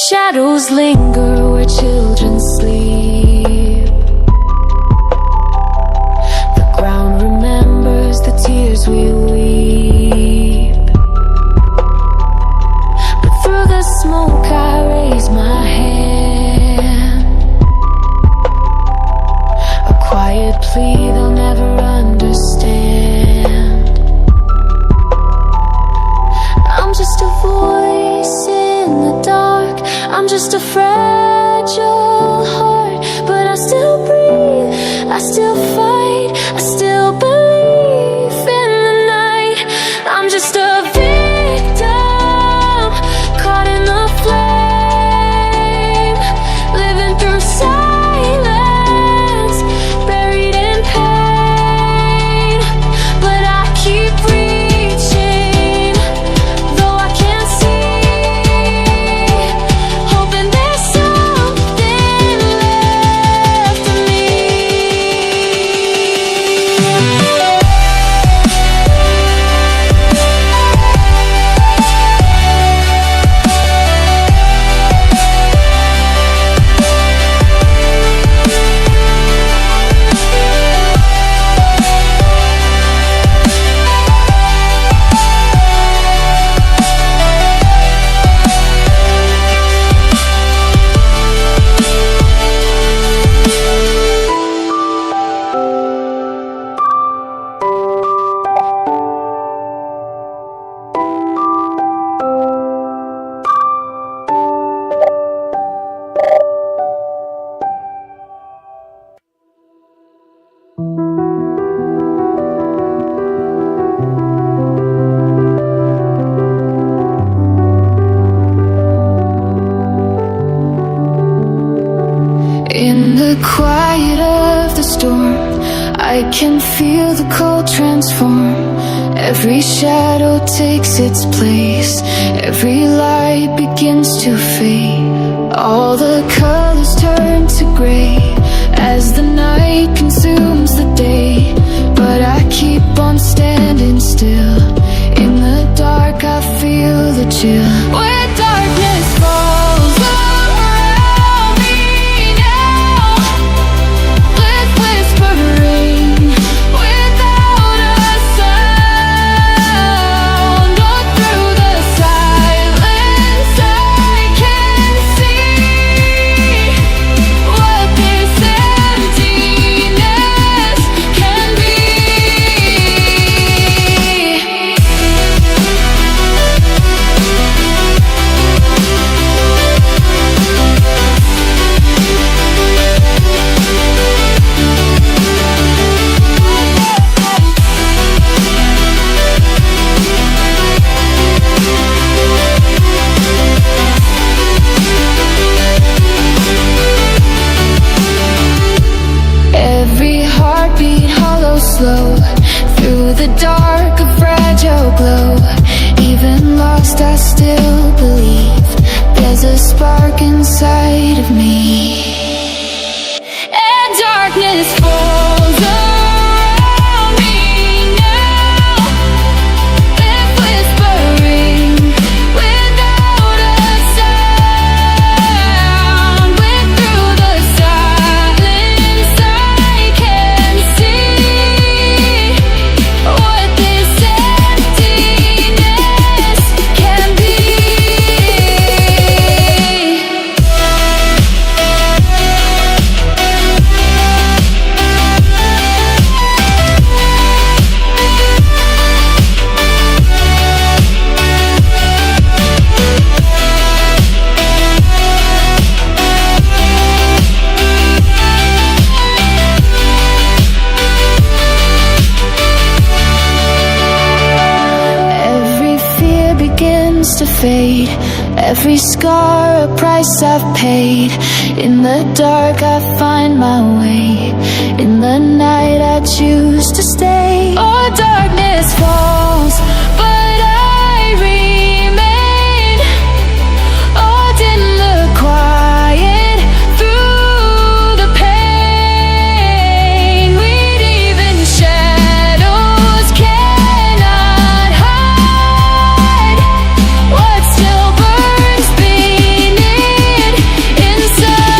Shadows linger where children sleep. The ground remembers the tears we weep. But through the smoke I raise my hand, a quiet plea they'll never understand. I'm just a voice in the dark, I'm just a fragile heart, but I still breathe, I still fight, I still believe in the night. I'm just a victim, caught in the flame, living through silence, buried in pain, but I keep reaching, though I can't see, hoping there's something left of me. In the quiet of the storm, I can feel the cold transform. Every shadow takes its place, every light begins to fade. All the colors turn to gray as the night consumes the day. But I keep on standing still. In the dark I feel the chill. Where darkness falls around me now, let whispering without a sound. All through the silence I can see what this emptiness slow through the dark, a fragile glow. Even lost, I still believe there's a spark inside of me. And darkness falls around me now, left whispering without a sound. When through the silence I can see what this emptiness can be. Every fear begins to fade, every scar a price I've paid. In the dark I find my way, in the night I choose to stay. Oh, darkness falls, but I remain. Oh, didn't look quiet through the pain. We'd even shadows cannot hide what still burns beneath inside.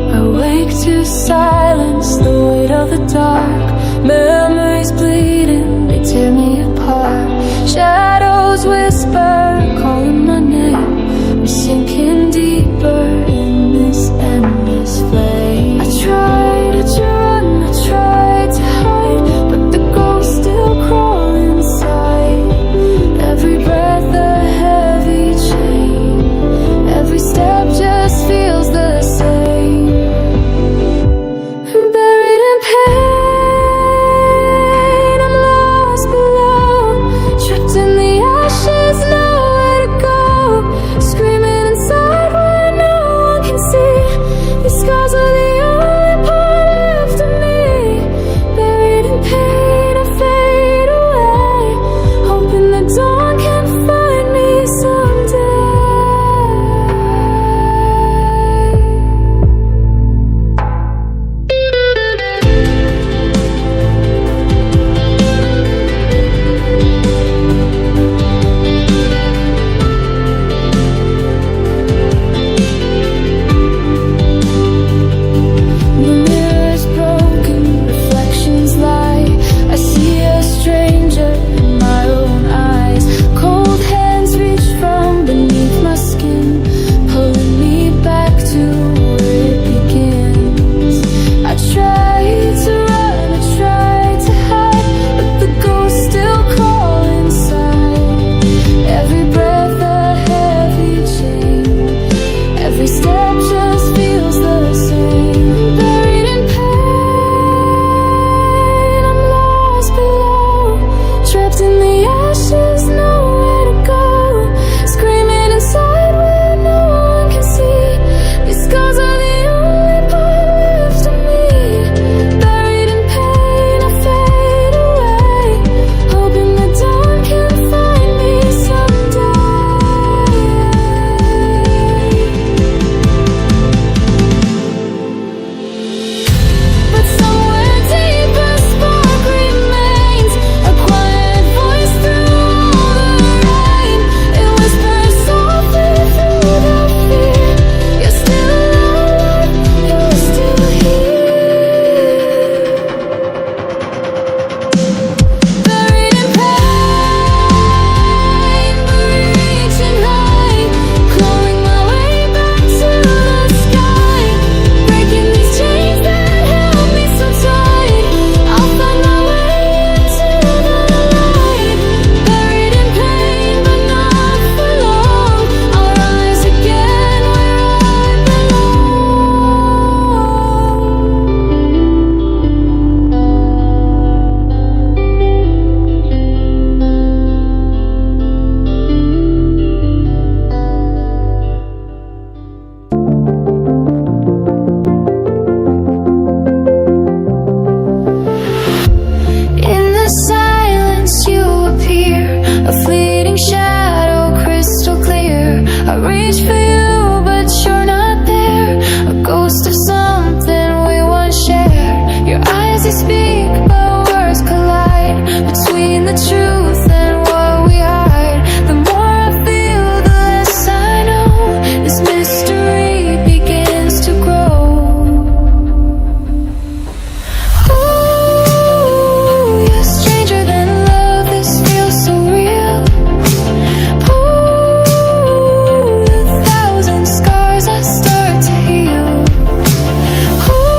I wake to silence, the weight of the dark. Memories bleeding, they tear me apart. Shadows whisper, calling my name. We're sinking deeper in this endless flame. I tried to run, I tried to hide, but the ghosts still crawl inside. Every breath a heavy chain, every step just feels the same. I'm buried in pain, I'm lost below, trapped in the a fleeting shadow, crystal clear. I reach for you, but you're not there. A ghost of something we once shared. Your eyes, they speak, but words collide. Between the truth and what we hide, the more I feel, the less I know. This mystery begins to grow. Ooh, you're stranger than love, this feels so real. Ooh, the thousand scars I start to heal. Ooh,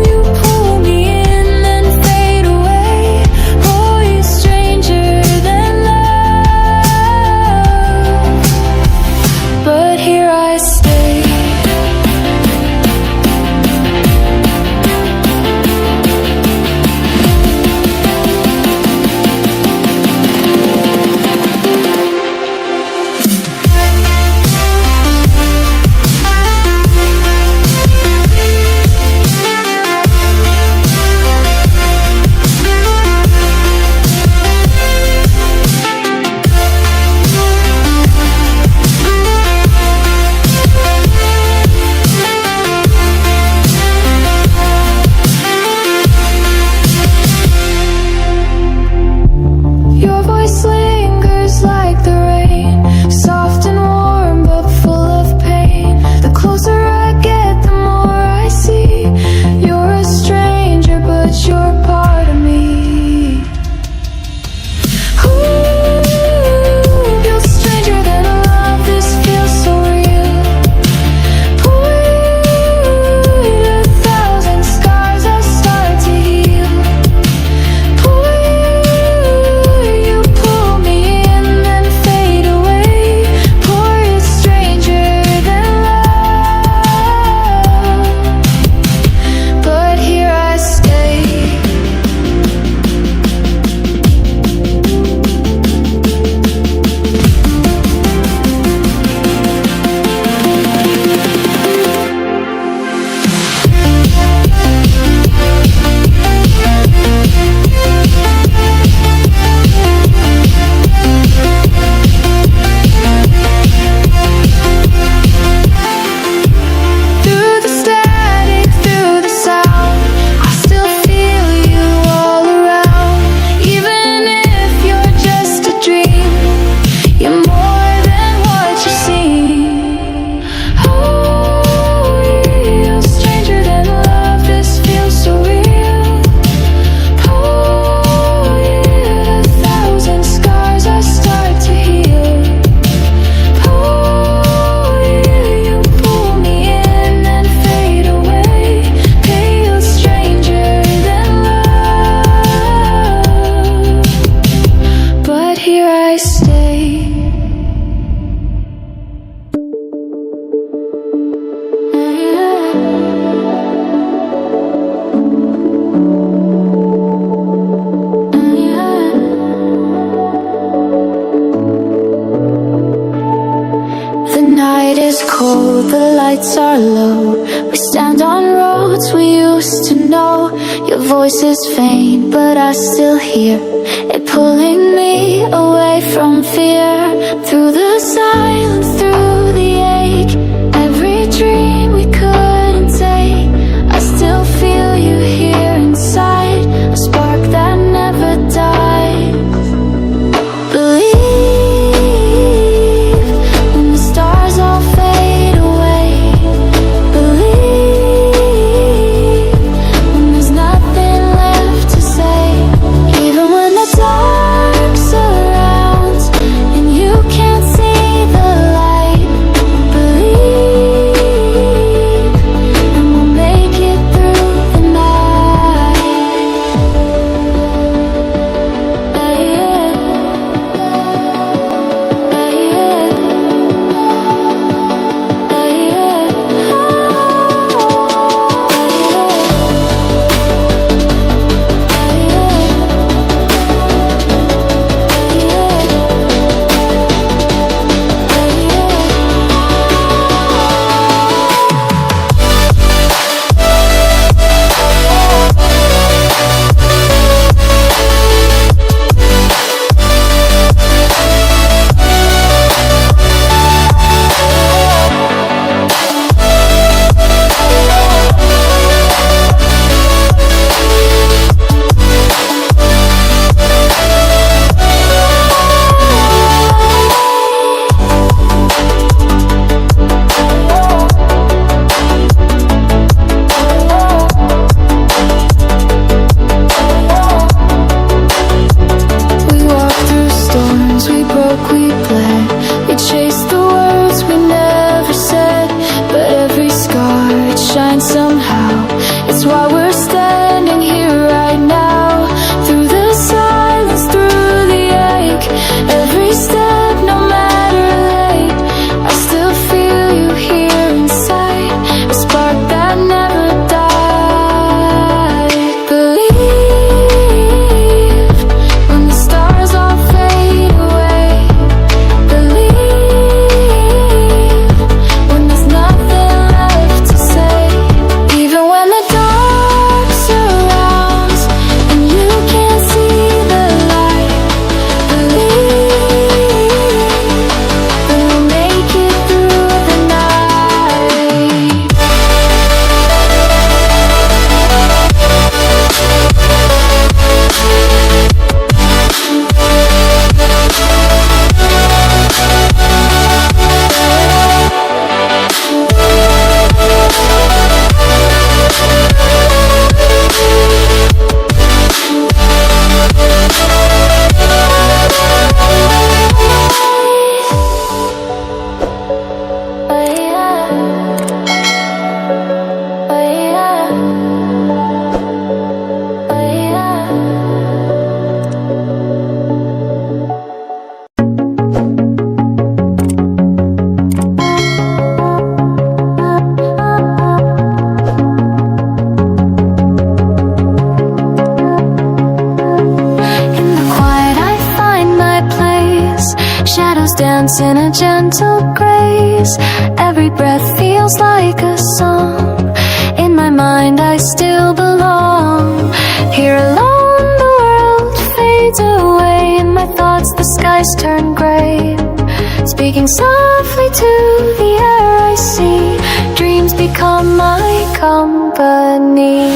you pull me in then fade away. Oh, you're stranger than love, but here I stay. Your voice lingers like the rain, soft and warm but full of pain. The closer I get, the more I see. You're a stranger, but you're part of me. Ooh, you're stranger than love, this feels so real. Ooh, a thousand scars I start to heal. Ooh, you pull me in then fade away. Poor, you're stranger than love, but here I stay. Through the static, through the sound, I still feel you all around. Even if you're just a dream, you're more than what you seem. Oh, you're stranger than love, this feels so real. Oh, a thousand scars I start to heal. Oh, you pull me in and fade away. Pale stranger than love, but here I stay. The night is cold, the lights are low. We stand on roads we used to know. Your voice is faint, but I still hear it pulling me away from fear. Through the silence, through the ache, every dream we couldn't take, I still feel you here inside, a spark that never dies. Believe when the stars all fade away. Believe when there's nothing left to say. Even when the dark surrounds and you can't see the light. Believe It's why we're standing here right now, through the silence, through the ache. Every step, no matter late, I still feel you here inside, a spark that never died. Believe when the stars all fade away. Believe when there's nothing left to say. Even when the dark surrounds and you can't see the light, believe that we'll make it through the night. In the quiet I find my place. Shadows dance in a gentle grace. Every breath feels like a song. In my mind I still belong. Here alone the world fades away. In my thoughts the skies turn gray. Speaking softly to the air I see. Dreams become my company.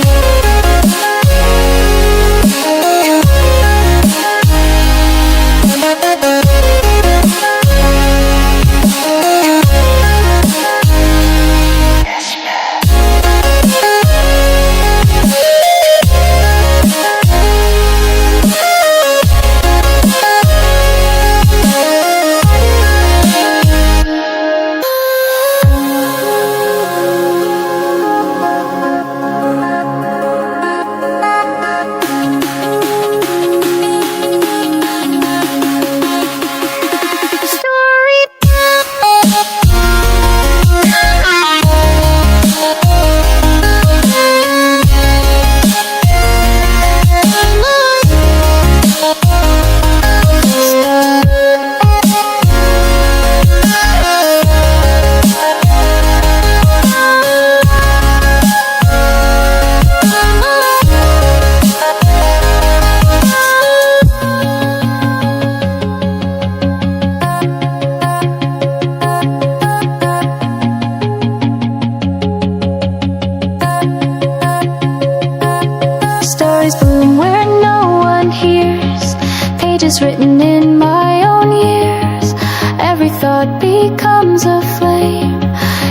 Stories bloom where no one hears. Pages written in my own years. Every thought becomes a flame.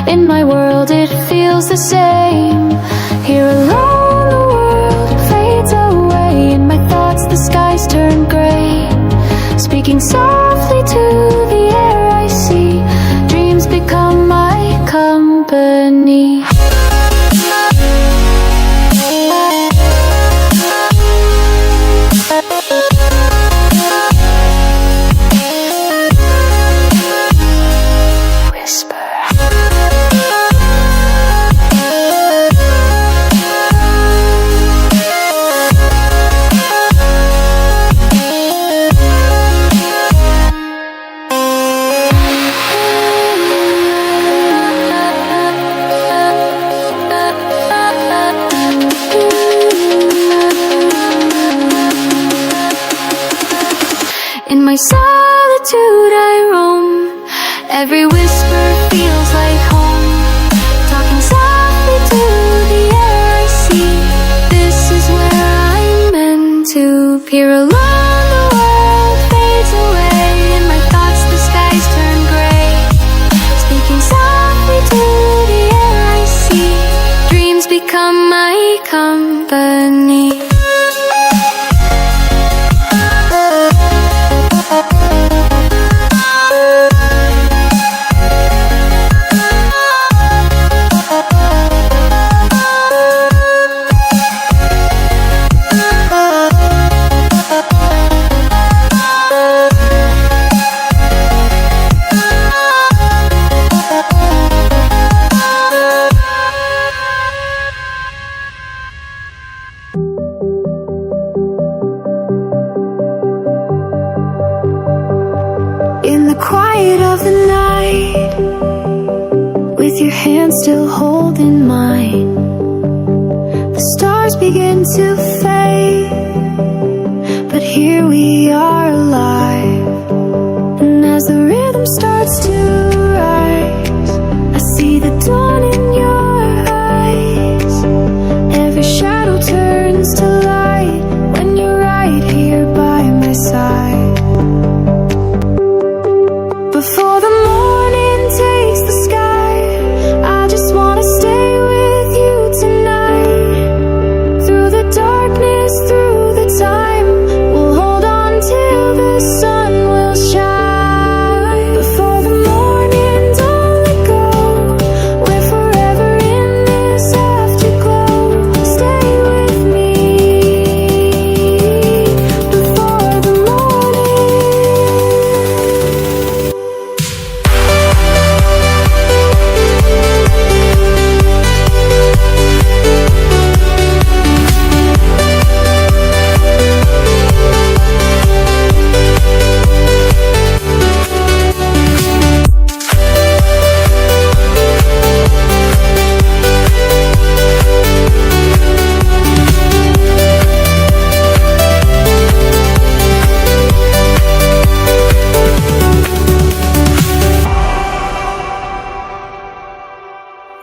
In my world it feels the same. Here alone the world fades away. In my thoughts the skies turn gray. Speaking softly to the air I see. Dreams become my company. In my solitude I roam. Every whisper feels like home. Talking softly to the air I see. This is where I'm meant to be. Here alone the world fades away. In my thoughts the skies turn gray. Speaking softly to the air I see. Dreams become my company. the night, with your hand still holding mine. The stars begin to fade, but here we are alive. And as the rhythm starts to rise, I see the dawn in your eyes. Every shadow turns to light when you're right here by my side. Before the morning takes the sky, I just wanna stay with you tonight. Through the darkness, through the time, we'll hold on till the sun will shine. Before the morning, don't let go, we're forever in this afterglow. Stay with me before the morning.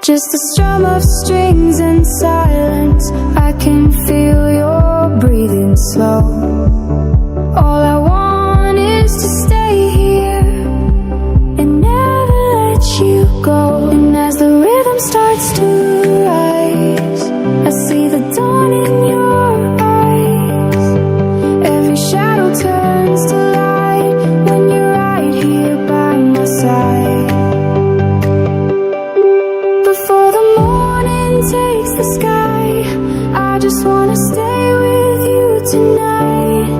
Just a strum of strings and silence, I can feel your breathing slow. All I want is to stay here and never let you go. And as the rhythm starts to rise, I see the dawn in your eyes. Every shadow turns to light when you're right here by my side. Before the morning takes the sky, I just wanna stay with you tonight.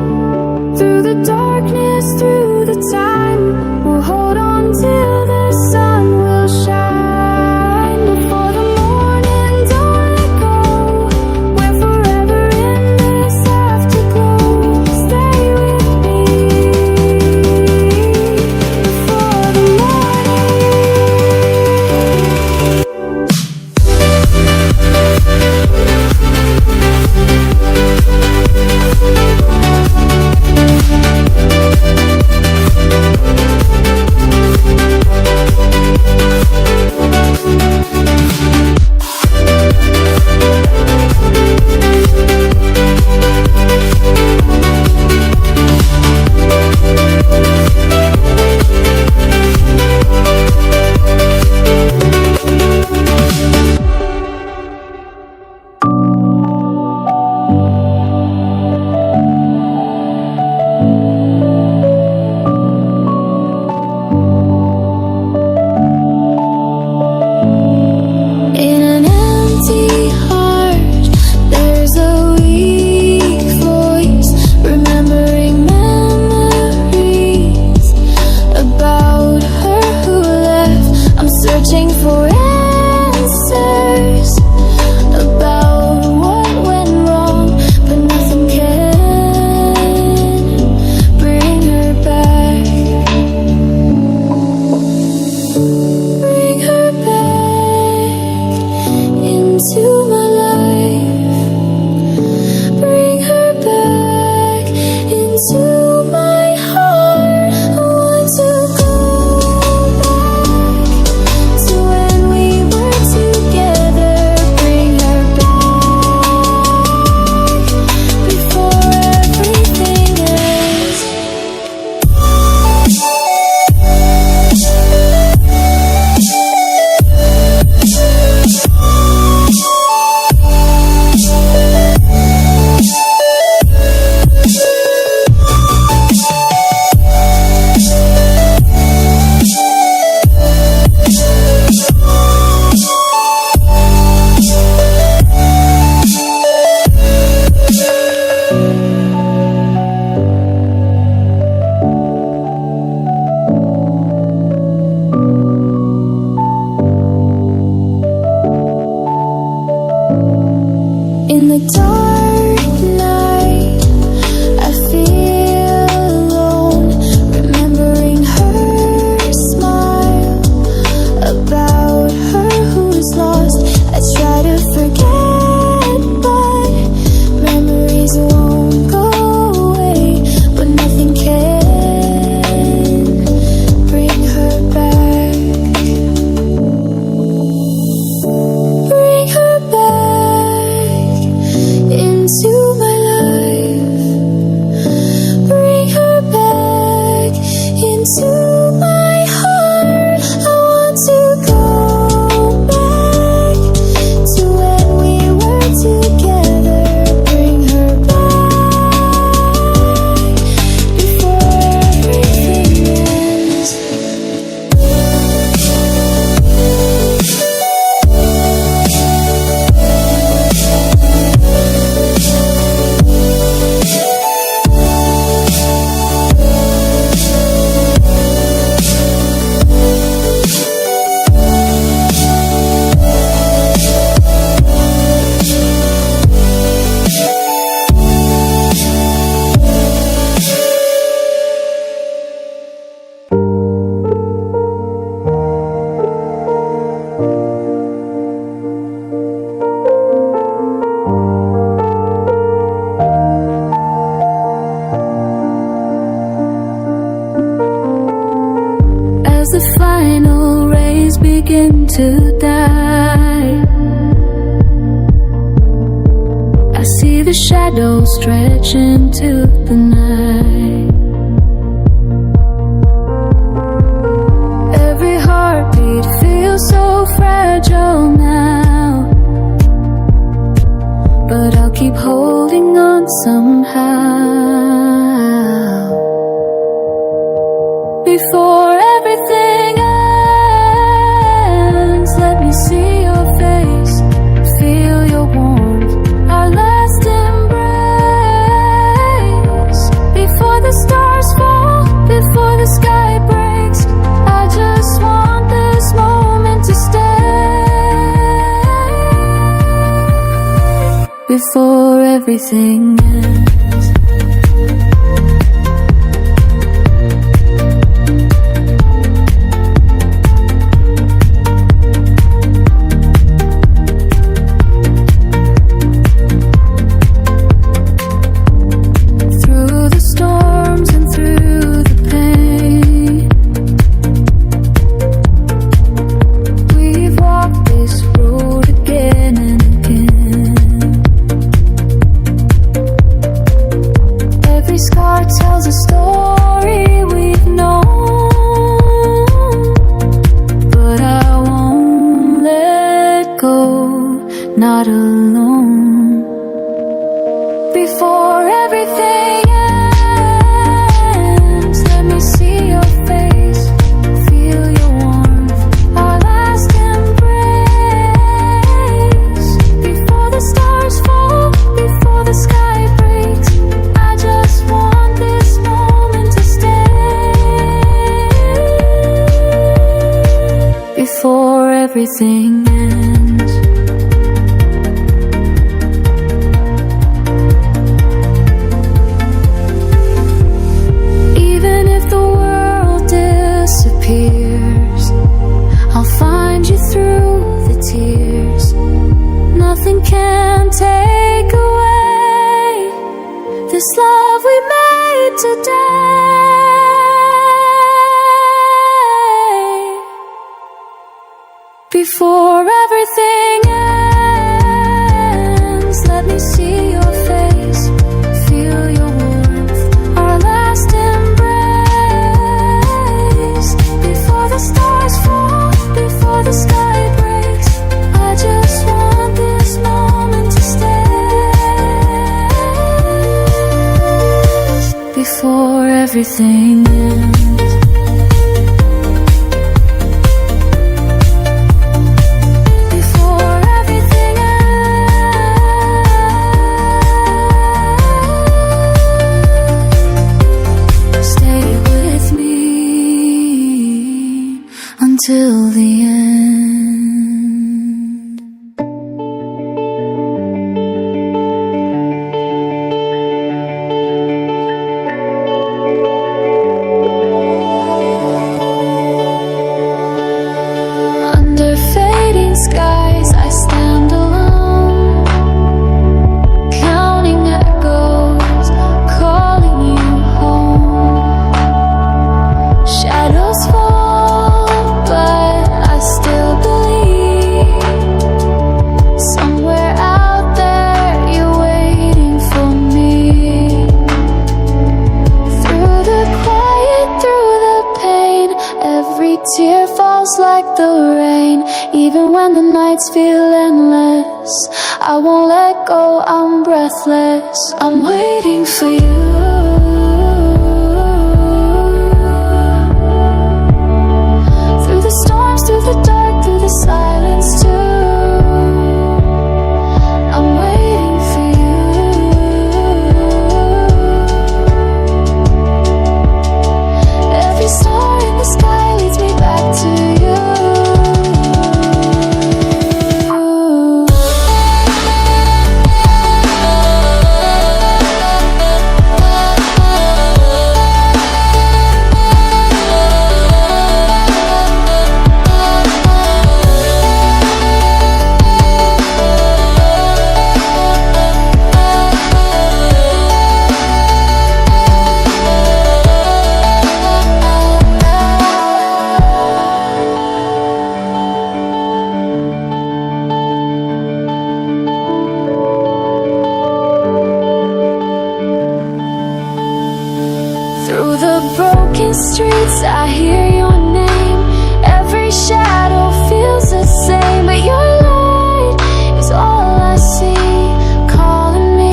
Through the darkness, through the time, we'll hold on till the sun will shine. Before the morning, don't let go, we're forever in this afterglow. Stay with me before the morning. In an empty heart, there's a weak voice, remembering memories about her who left. I'm searching for answers about what went wrong, but nothing can bring her back. Bring her back into my life. Bring her back into my heart. I want to go back to when we were together. Bring her back before everything ends. In the dark night, I feel alone, remembering her smile. to die. I see the shadows stretch into the night. Every heartbeat feels so fragile now, but I'll keep holding on somehow. Before everything ends, let me see your face, feel your warmth, our last embrace. Before the stars fall, before the sky breaks, I just want this moment to stay. Before everything ends. Tells a story we've known, but I won't let go, not alone. Before everything ends, let me see your face, feel your warmth, our last embrace. Before the stars fall, before the sky breaks, I just want this moment to stay. Before everything ends. Even if the world disappears, I'll find you through the tears. Nothing can take away this love we made today. Before everything ends, let me see your face, feel your warmth, our last embrace. Before the stars fall, before the sky breaks, I just want this moment to stay. Before everything ends. Before everything ends. Stay with me until the end. Under fading skies, I stand alone, counting echoes, calling you home. Shadows fall, but I still believe somewhere out there you're waiting for me. Through the quiet, through the pain, every tear falls like the rain. Even when the nights feel endless, I won't let go, I'm breathless. I'm waiting for you. Through the storms, through the dark, through the silence too. I'm waiting for you. Every star in the sky leads me back to you. these streets, I hear your name. Every shadow feels the same, but your light is all I see, calling me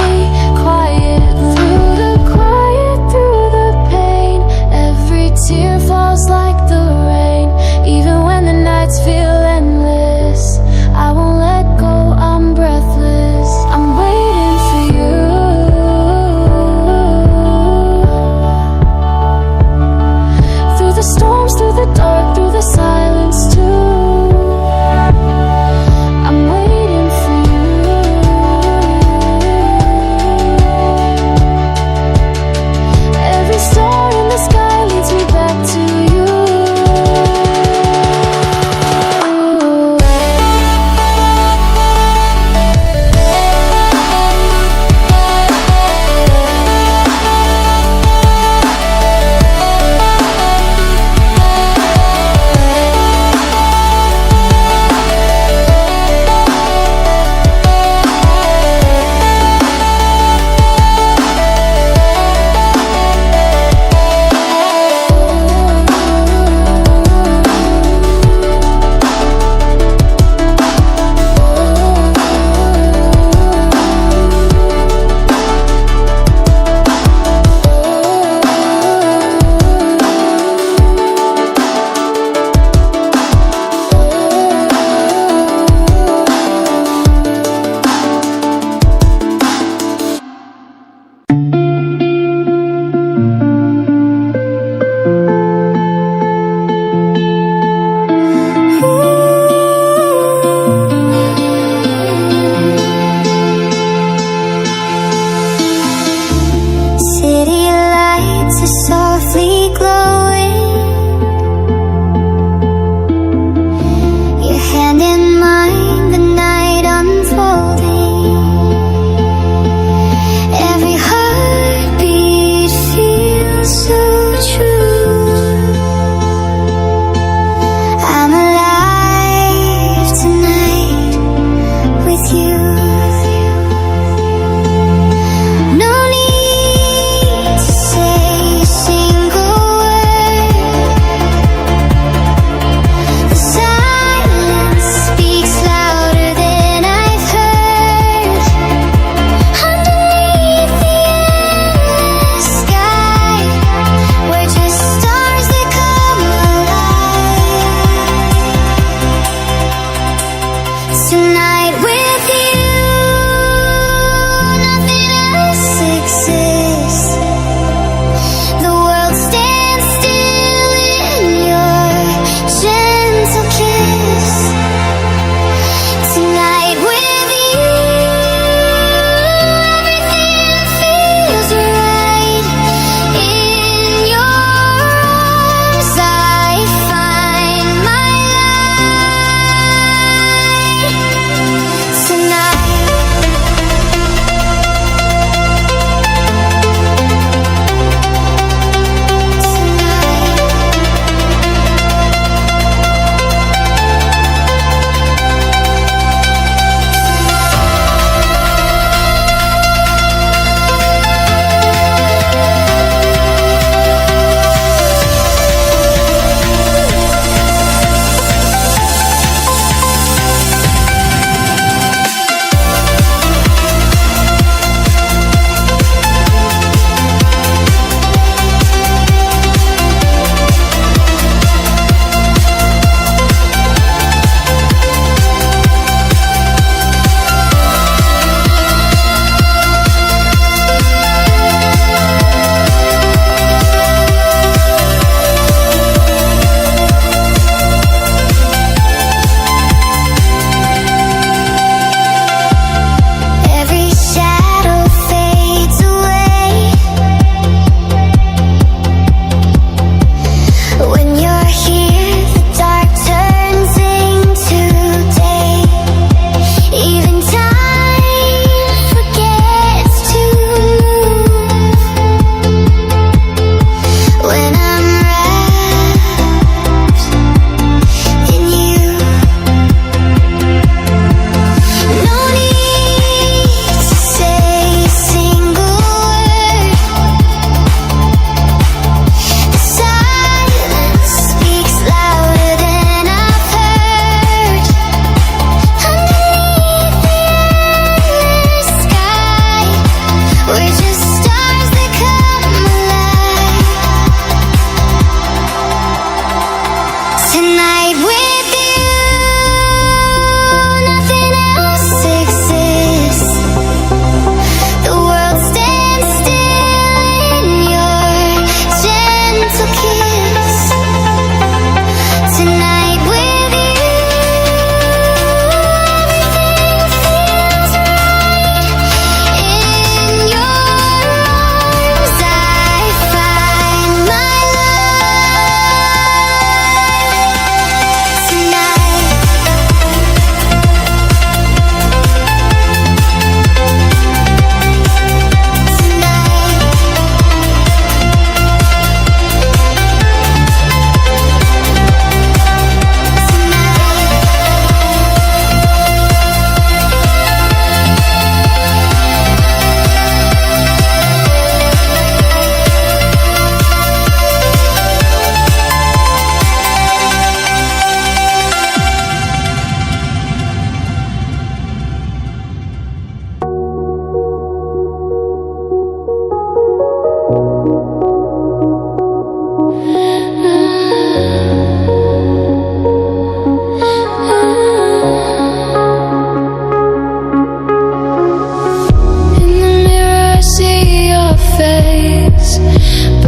quiet. Through the quiet, through the pain, every tear falls like the rain. Even when the nights feel endless, I won't let go, I'm breathless. I'm waiting for you. Through the storms, through the dark, through the silence too.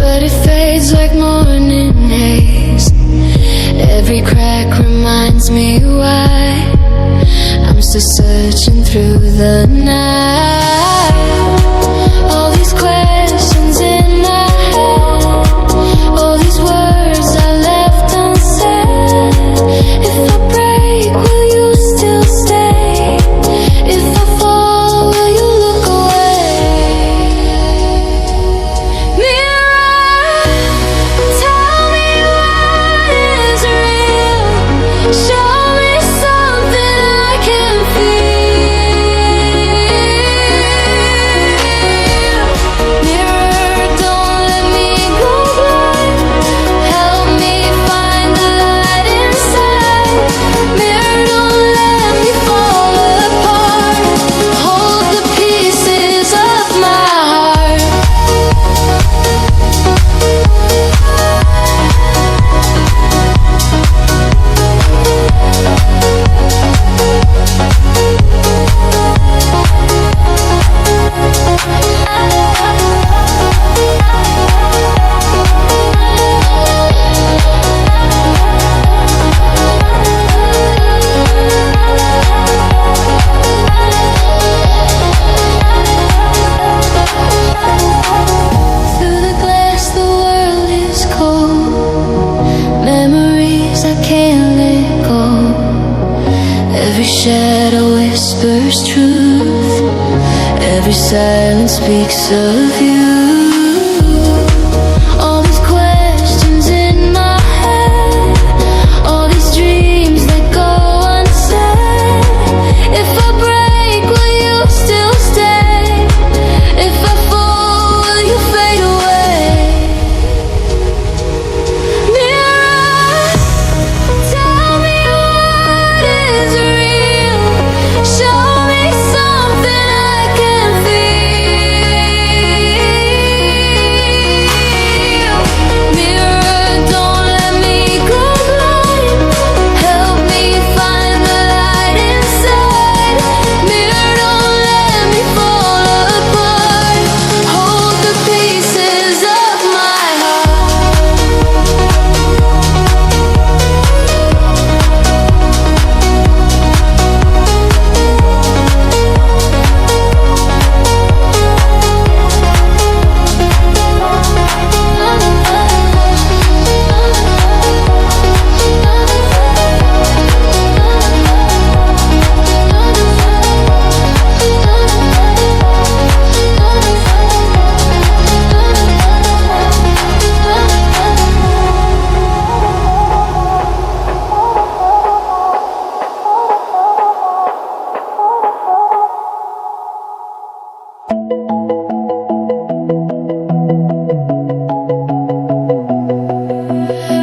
but it fades like morning haze. Every crack reminds me why I'm still searching through the night. All these questions in my head, all these words I left unsaid. If I break, will you still stay? If I fall, will you look away? Mirror, tell me what is real. Show me something I can feel. Mirror, don't let me go blind. Help me find the light inside. Mirror, don't let me fall apart. Hold the pieces of my heart. Through the glass, the world is cold. Memories I can't let go. Every shadow whispers truth. Every silence speaks of you. All these questions in my head, all these dreams that go unsaid. If I break, will you still stay? If I fall, will you fade away? Mirror, tell me what is real. Show me something I can feel. Mirror, don't let me go blind. Help me find the light inside. Mirror, don't let me fall apart. Hold the pieces of my heart.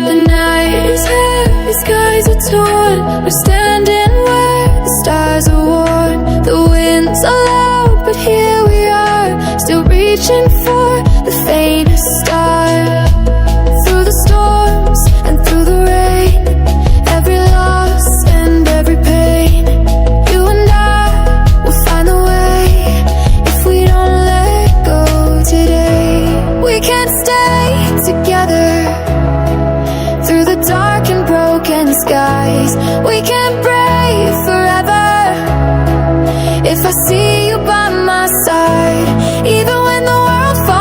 The night is heavy, skies are torn. We're standing where the stars are worn. The winds are loud, but here we are, still reaching for the faintest star. Through the storms and through the rain, every loss and every pain, you and I will find the way. If we don't let go today, we can't stay together. Through the dark and broken skies, we can't break forever. If I see you by my side, even when the world falls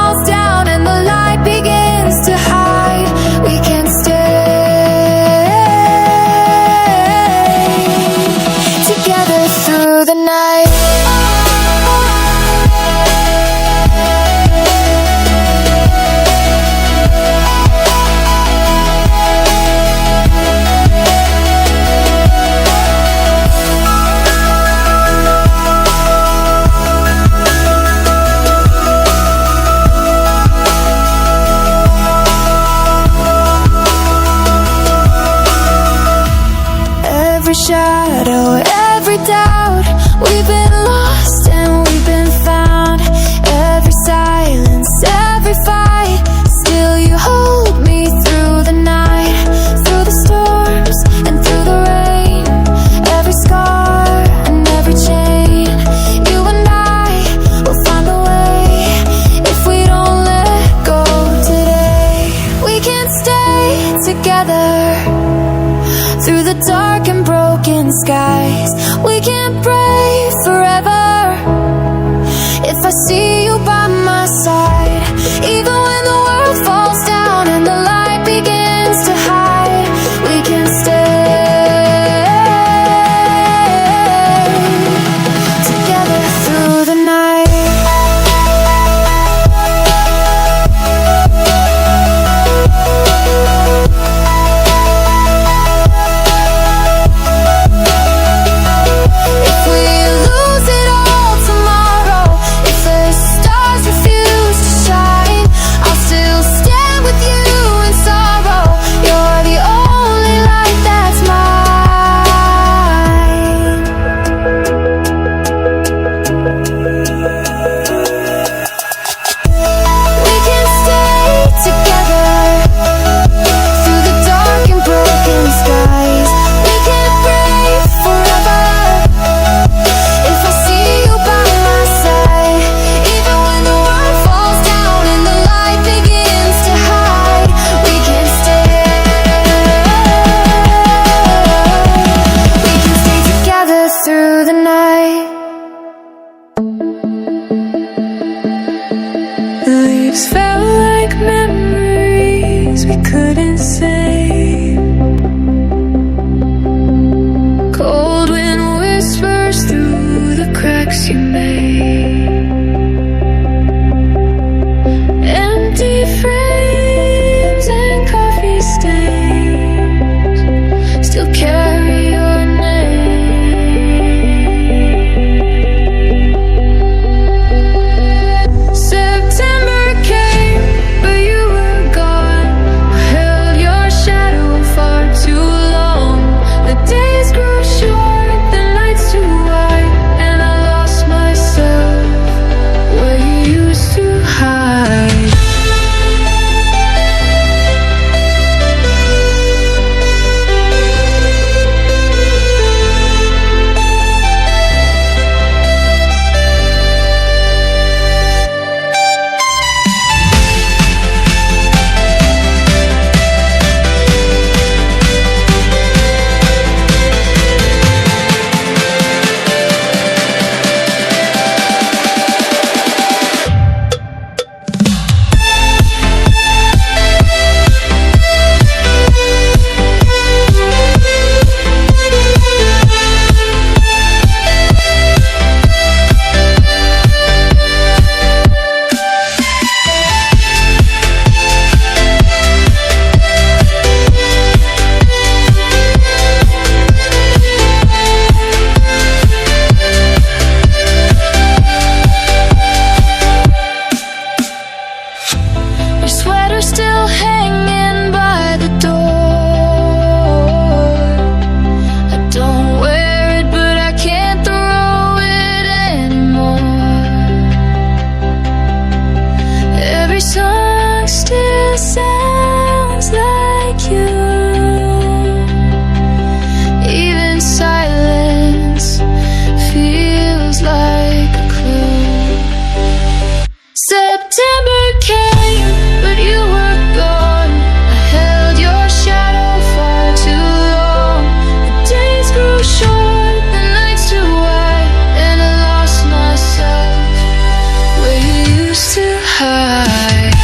I see you by my side, even when the world falls down and the light begins to hide, we can stay together through the night. Felt like memories we couldn't say. Cold wind whispers through the cracks you made. Empty frames and coffee stains still carry your name. September came, but you were gone. I held your shadow far too long. The days grew short, the nights too wide, and I lost myself where you used to hide. Your sweater still hanging by the door. I don't wear it, but I can't throw it anymore. Every song still sounds like you. Even silence feels like a clue. September came, but you were gone. I held your shadow far too long. The days grew short, the nights too wide, and I lost myself where you used to hide.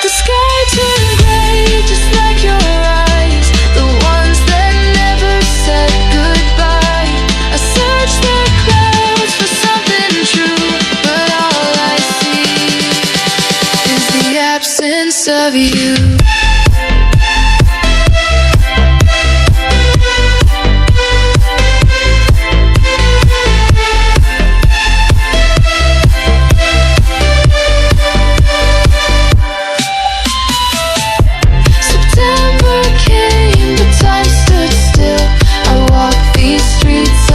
The sky turned gray, just like your eyes, the ones that never said goodbye. I searched the clouds for something true, but all I see is the absence of you. September came, but time stood still. I walked these streets, I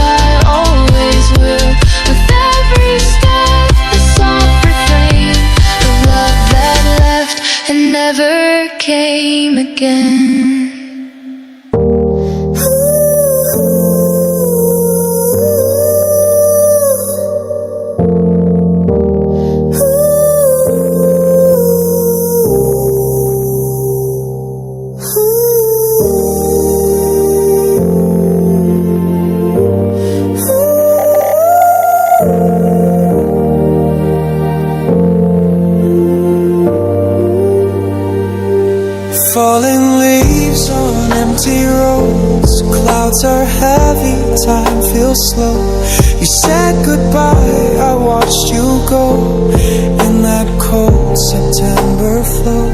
always will. With every step, a soft refrain of love that left and never came again. Falling leaves on empty roads. Clouds are heavy, time feels slow. You said goodbye, I watched you go in that cold September flow.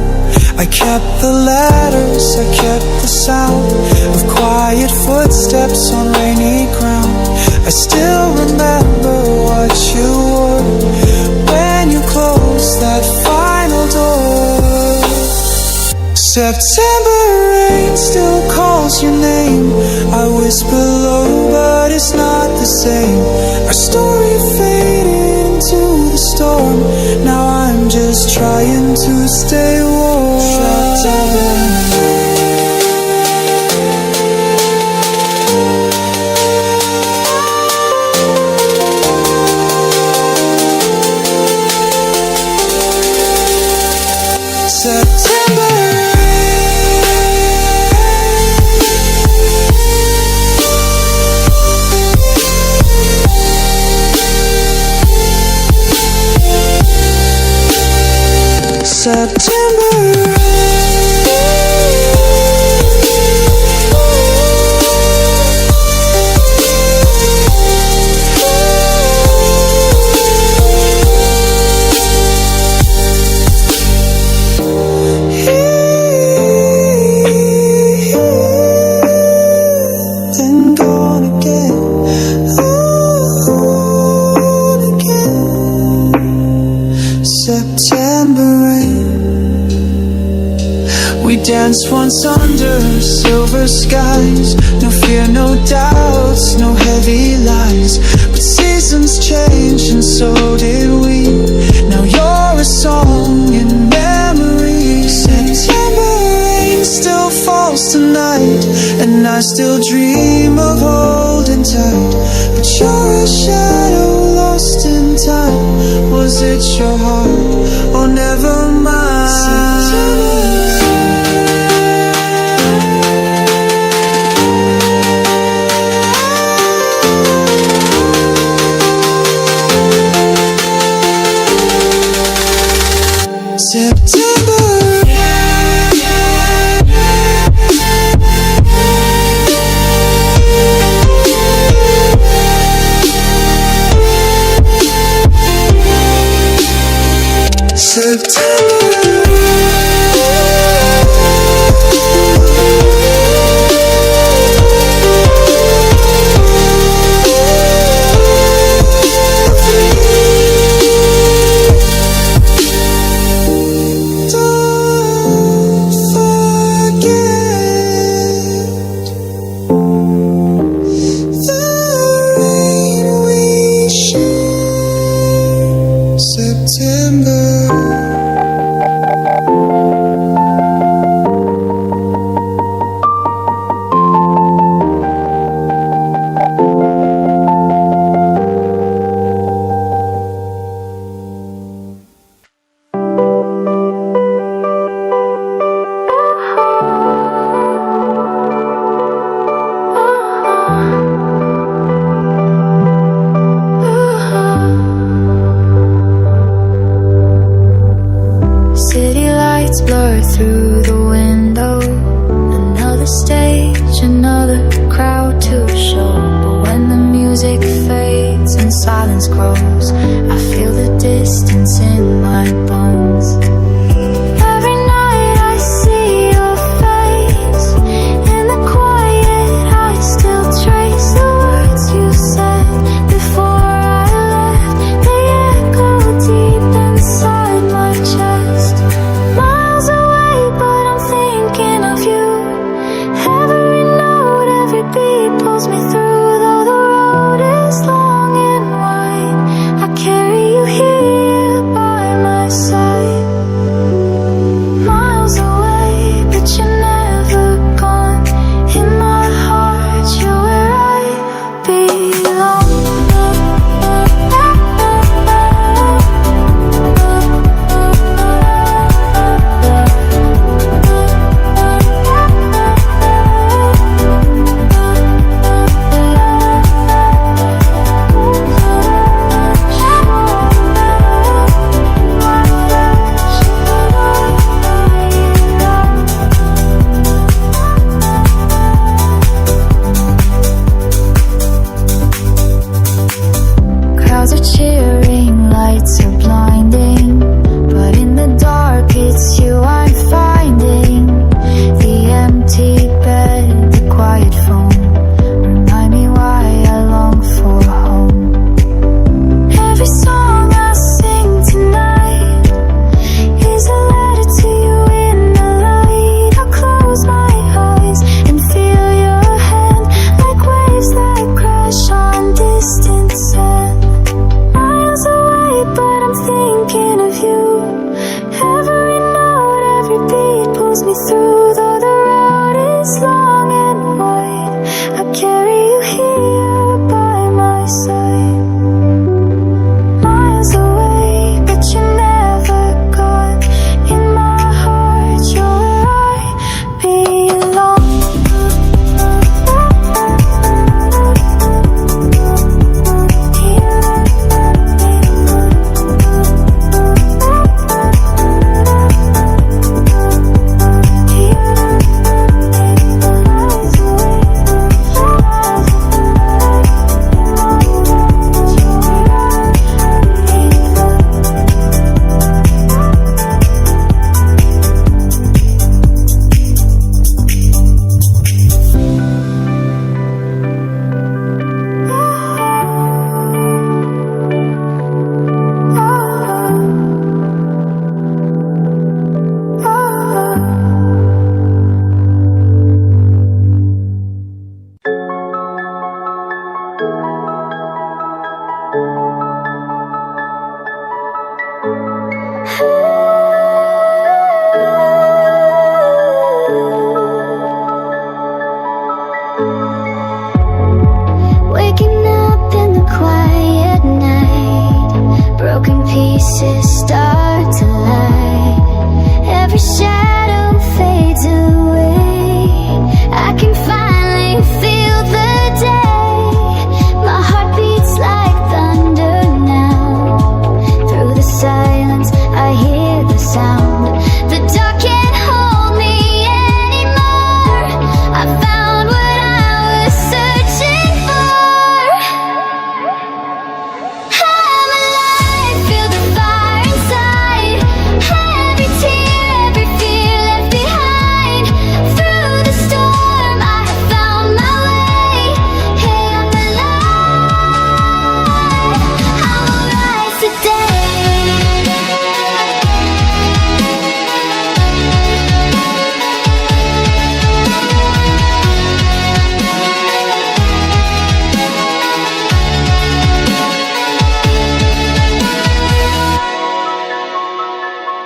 I kept the letters, I kept the sound of quiet footsteps on rainy ground. I still remember what you wore when you closed that final door. September rain still calls your name. I whisper low, but it's not the same. Our story faded into the storm. Now I'm just trying to stay warm. September danced once under silver skies. No fear, no doubts, no heavy lies. But seasons change and so did we. Now you're a song in memory. September rain still falls tonight, and I still dream of holding tight. But you're a shadow lost in time. Was it your heart? Oh, never mind. September. by my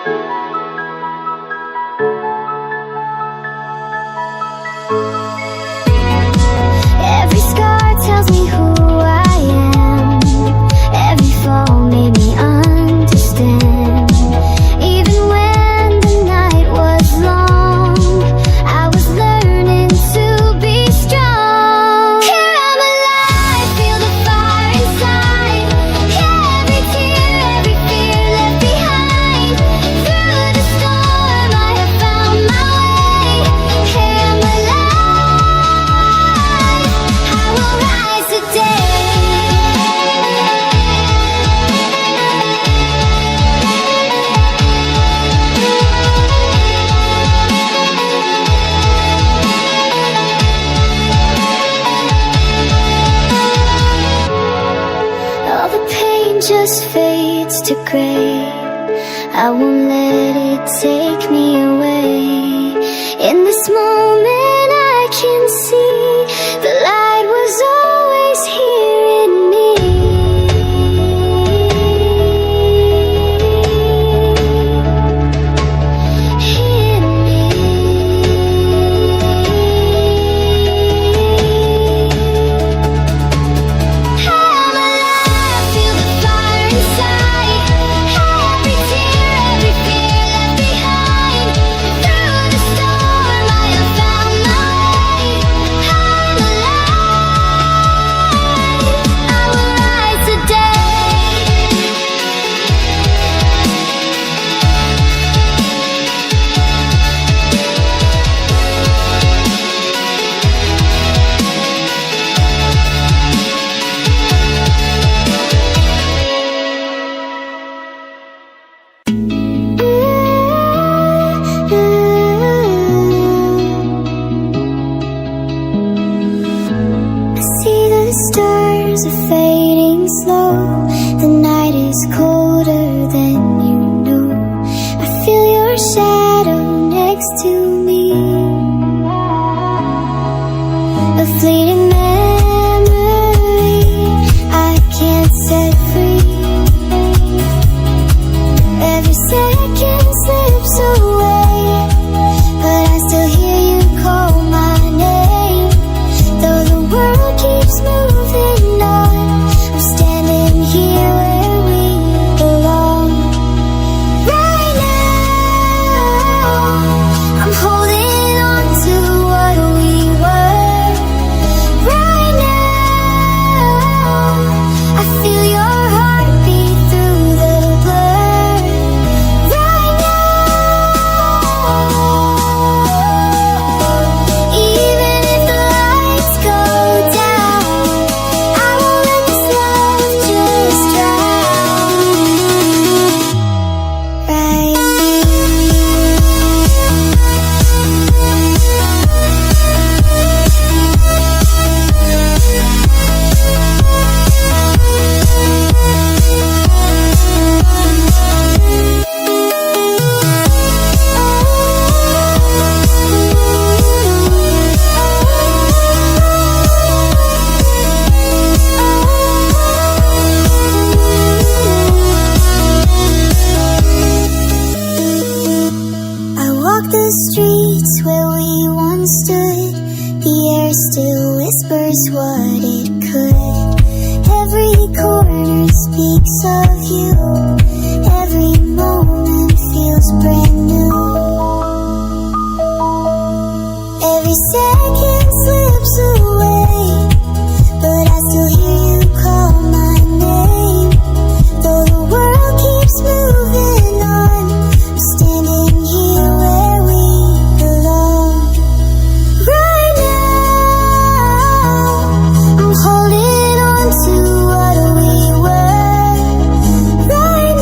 Every scar tells me who I am. Every fall made me understand. Even when the night was long, I was learning to be strong. Here I'm alive, feel the fire inside. Every tear, every fear left behind. Through the storm, I have found my way. Here I'm alive, I will rise today. All the pain just fades to gray. I won't let it take me away. In this moment I can see the light was always here in me. In me. I'm alive, feel the fire inside. Every tear, every fear left behind. Through the storm, I have found my way. I'm alive, I will rise today. I see the stars are fading slow. The night is colder than you know. I feel your shadow next to me. A fleeting memory I can't set free. Every second slips away, but I still hear you call my name. Though the world keeps moving on, I'm standing here where we belong. Right now, I'm holding on to what we were. Right now, I feel your heartbeat through the blur. Right now, even if the lights go down, I won't let this love just drown. Right I walk the streets where we once stood. The air still whispers what it could. Every corner speaks of you. Every moment feels brand new. Every second slips away, but I still hear you call my name. Though the world keeps moving on, I'm standing here where we belong. Right now, I'm holding on to what we were. Right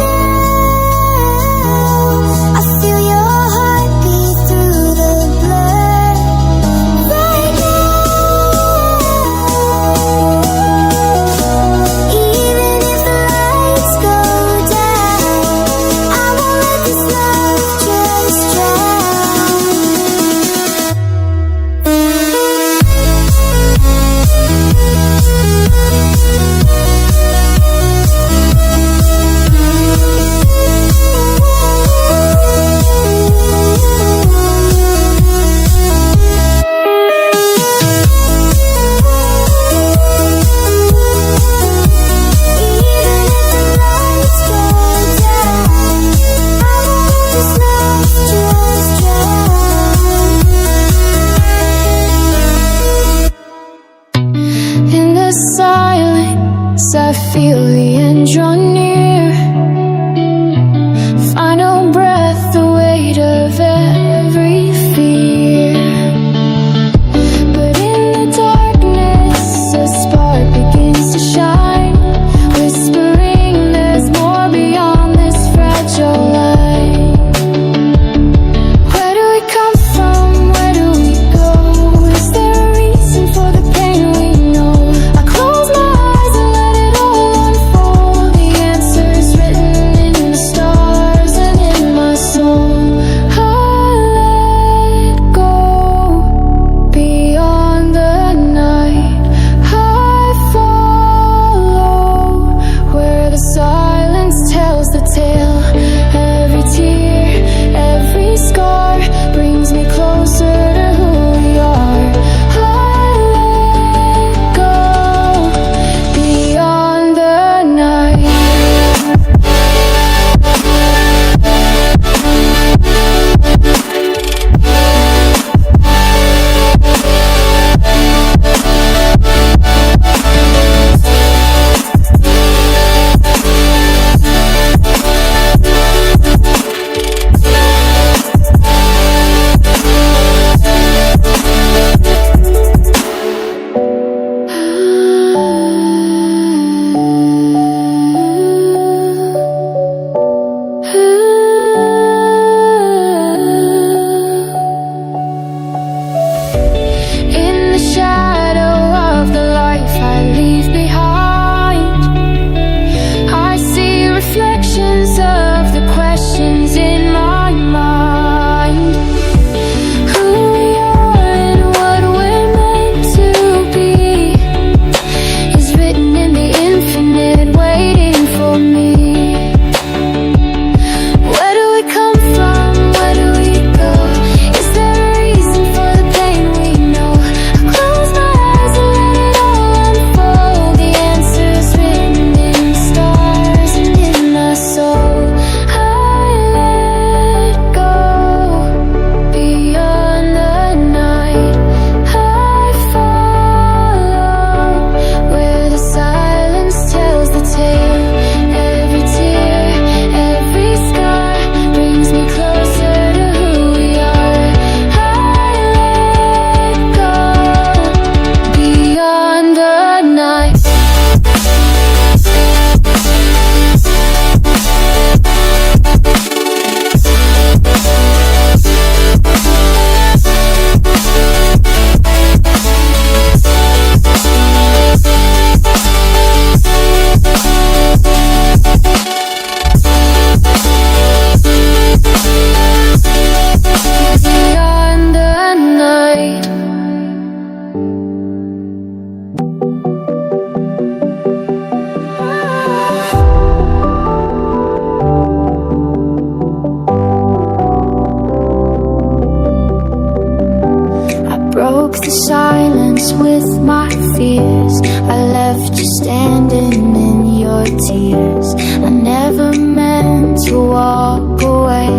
broke the silence with my fears. I left you standing in your tears. I never meant to walk away,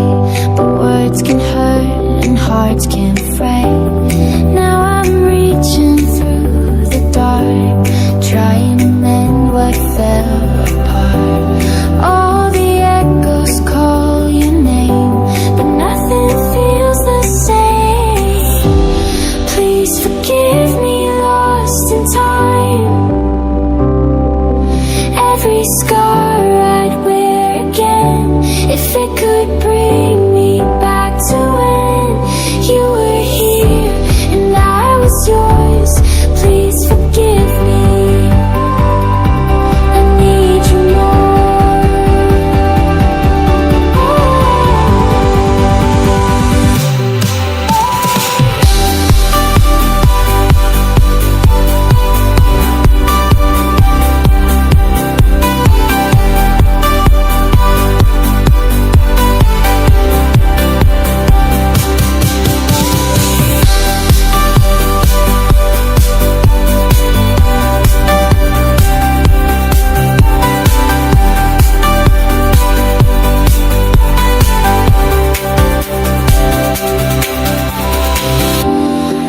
but words can hurt and hearts can fray. Now I'm reaching through the dark, trying to mend what fell apart. All the echoes call your name, but nothing feels the same. Please forgive me, lost in time. Every scar I'd wear again, if it could bring me back to when you were here and I was yours. Please forgive me, I need you more.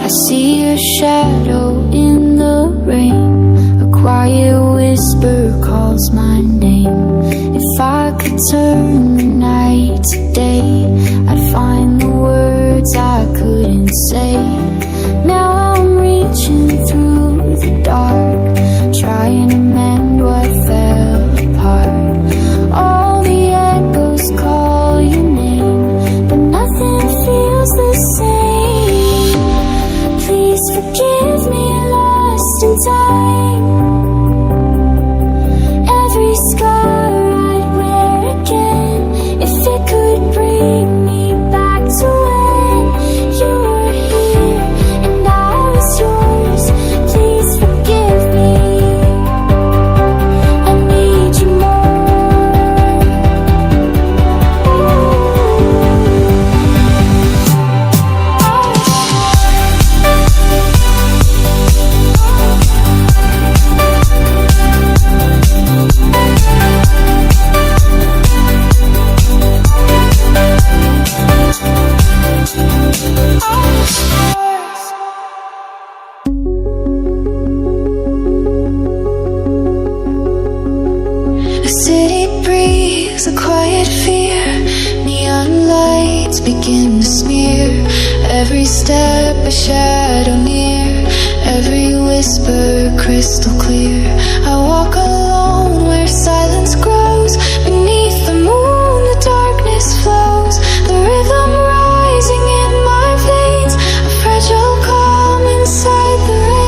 I see your shadow in the rain. A quiet whisper calls my name. If I could turn the night to day, I'd find the words I couldn't say. Now I'm reaching through the dark, trying to mend what fell apart. All the echoes call your name, but nothing feels the same. Please forgive me, lost in time. Every scar I'd wear again, if it could bring me back to when you were here and I was yours. Please forgive me, I need you The city breathes a quiet fear. Neon lights begin to smear. Every step a shadow near. Every whisper crystal clear. I walk alone where silence grows. Beneath the moon the darkness flows. The rhythm rising in my veins. A fragile calm inside the rain.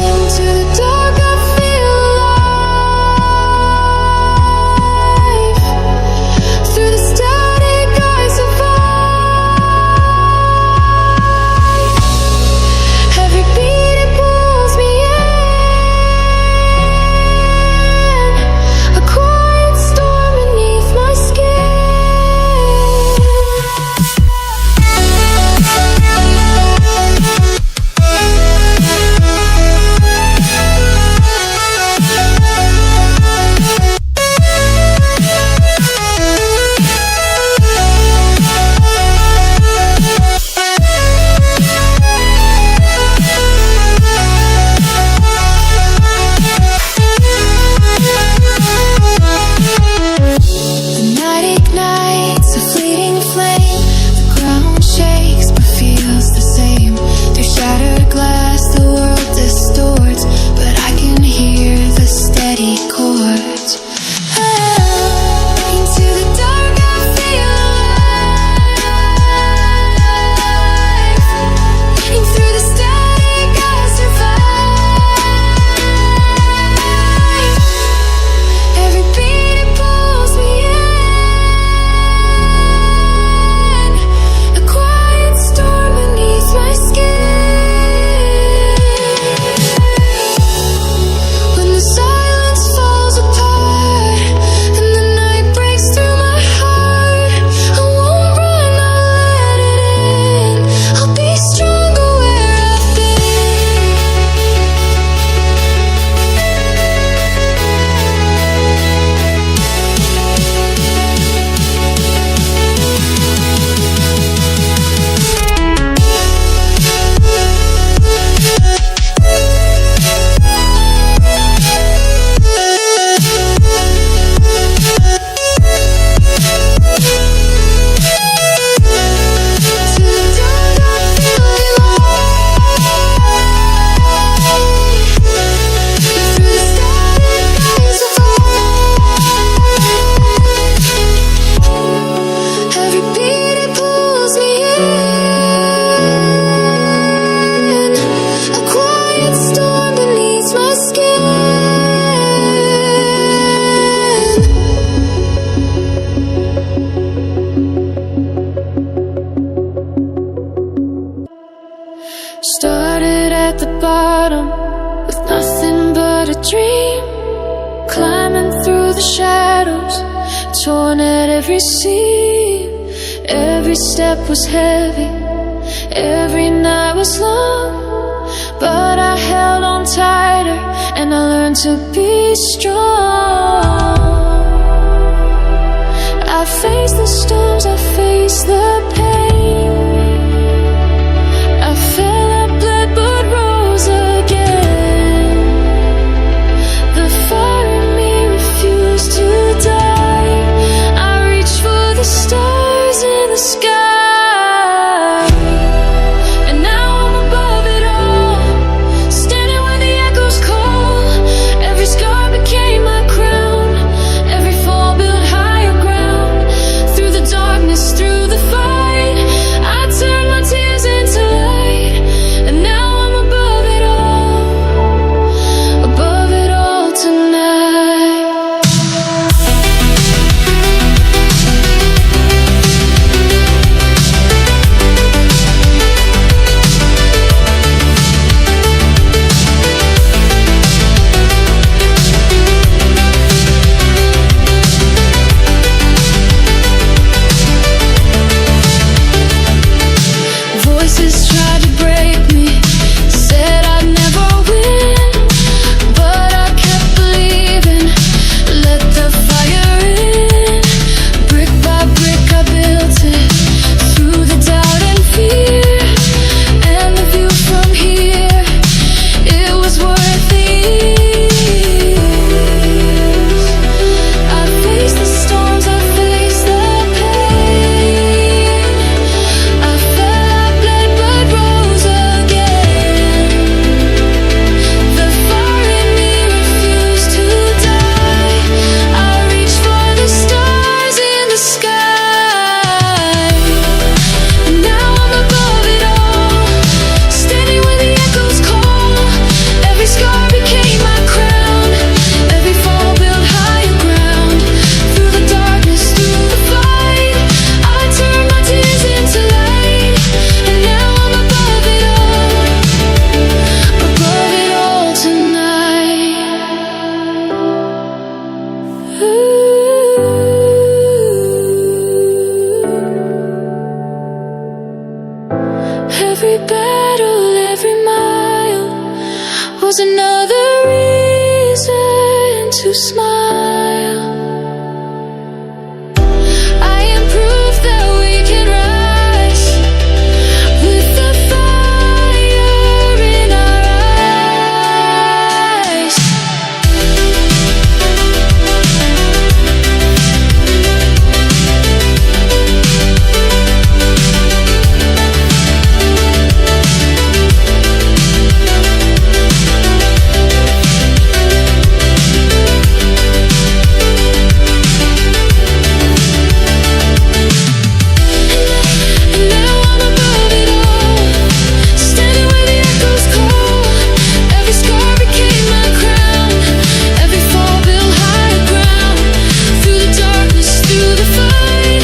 Into the dark I feel alive. Through the static I survive. Every beat it pulls me in. shadows, torn at every seam. Every step was heavy, every night was long, but I held on tighter and I learned to be strong. I faced the storms, I faced the pain. I fell, I bled, but rose again. The fire in me refused to die. I reached for the stars in the sky, and now I'm above it all, standing when the echoes call. Every scar became my crown, every fall built higher ground. Through the darkness, through the fight, I turned my tears into light, and now I'm above it all tonight. Voices tried to break me, said I'd never win, but I kept believing, let the fire in. Brick by brick I built it, through the doubt and fear, and the view from here, it was worth the years. I faced the storms, I faced the pain. I fell, I bled, but rose again. The fire in me refused to die. I reached for the stars in the sky, and now I'm above it all, standing where the echoes call. Every scar became my crown, every fall built higher ground. Through the darkness, through the fight, I turned my tears into light, and now I'm above it all tonight. Every battle, every mile was another reason to smile. I am proof that we can rise with the fire in our eyes. And now I'm above it all, standing where the echoes call. Every scar became my crown, every fall built higher ground. Through the darkness, through the fight,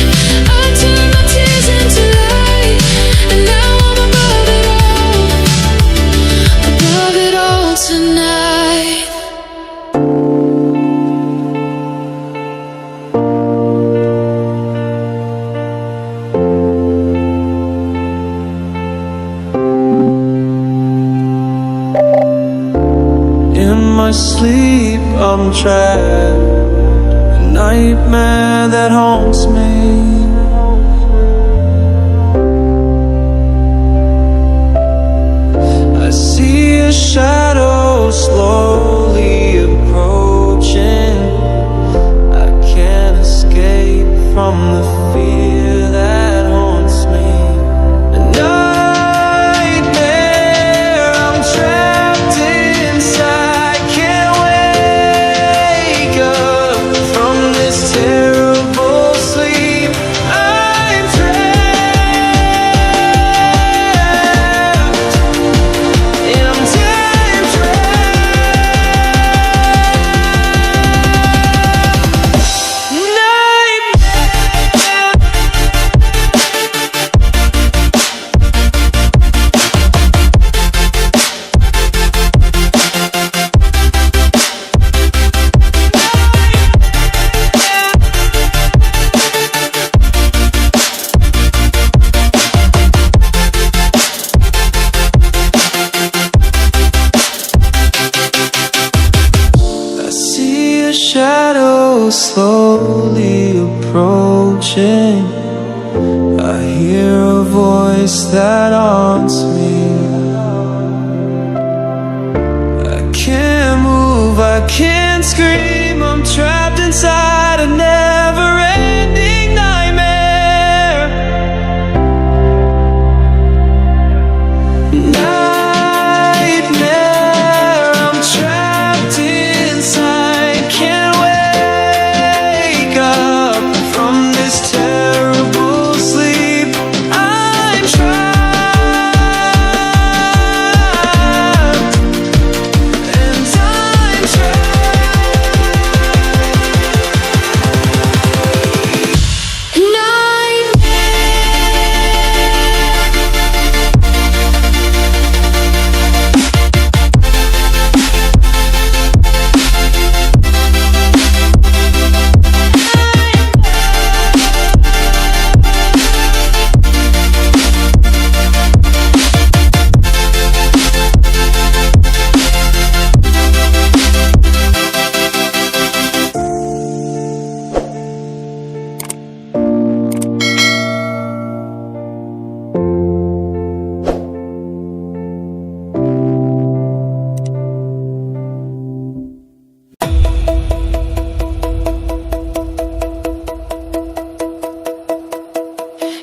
I turned my tears into light, and now I'm above it all tonight. In my sleep I'm trapped, a nightmare that haunts me. I see a shadow slowly approaching. I can't escape from the fear that haunts me. A nightmare, I'm trapped inside. Can't wake up from this terrible sleep. I'm trapped, and I'm damn trapped. slowly approaching. I hear a voice that haunts me. I can't move, I can't scream. I'm trapped inside a never-ending nightmare. Nightmare, I'm trapped inside. Can't wake up from this terrible sleep. I'm trapped, and I'm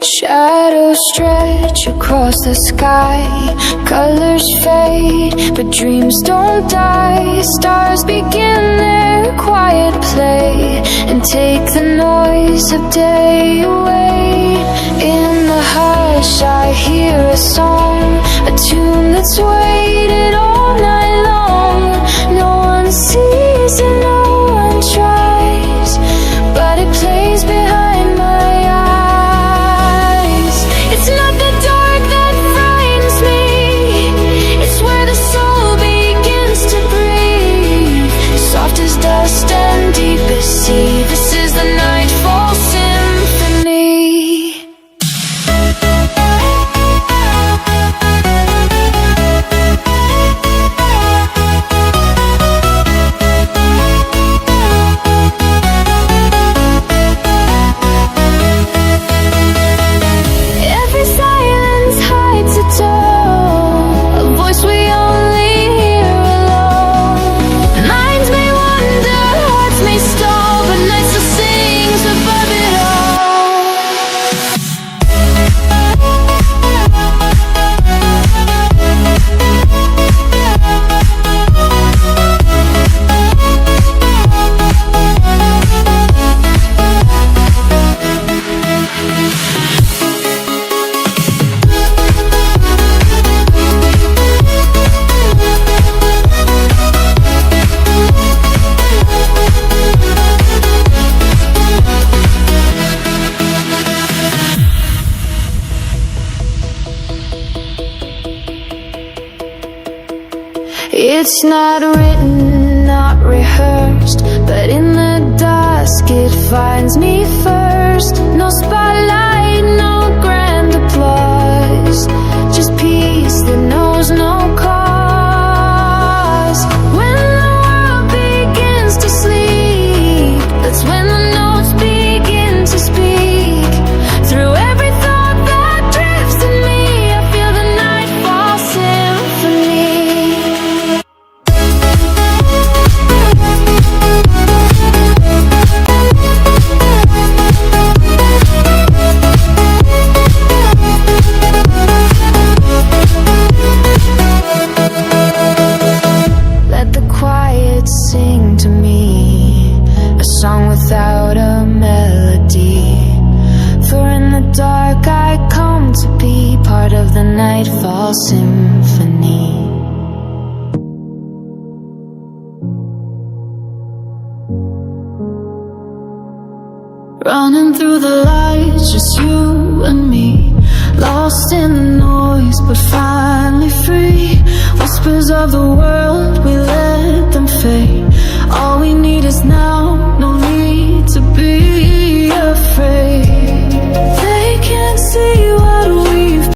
Shadows stretch across the sky, colors fade, but dreams don't die. Stars begin their quiet play and take the noise of day away. In the hush I hear a song, a tune that's waited all night long. No one sees and no one tries, but it plays behind my eyes. It's not the dark that frightens me, it's where the soul begins to breathe. Soft as dust and deep as sea, this is the nightfall symphony. Every silence hides a tone, a voice we only hear alone. Minds may wander, hearts may stall, but night still sings above it It's not written, not rehearsed, but in the dusk it finds me first. No spotlight, no grand applause, just peace that knows no cause. When the world begins to sleep, that's when the notes begin to speak. Through every thought that drifts in me, I feel the nightfall symphony. Let the quiet sing to me, a song without a melody. For in the dark I come to be part of the nightfall symphony. Running through the lights, just you and me, lost in the noise but finally free. Whispers of the world, we let them fade. All we need is now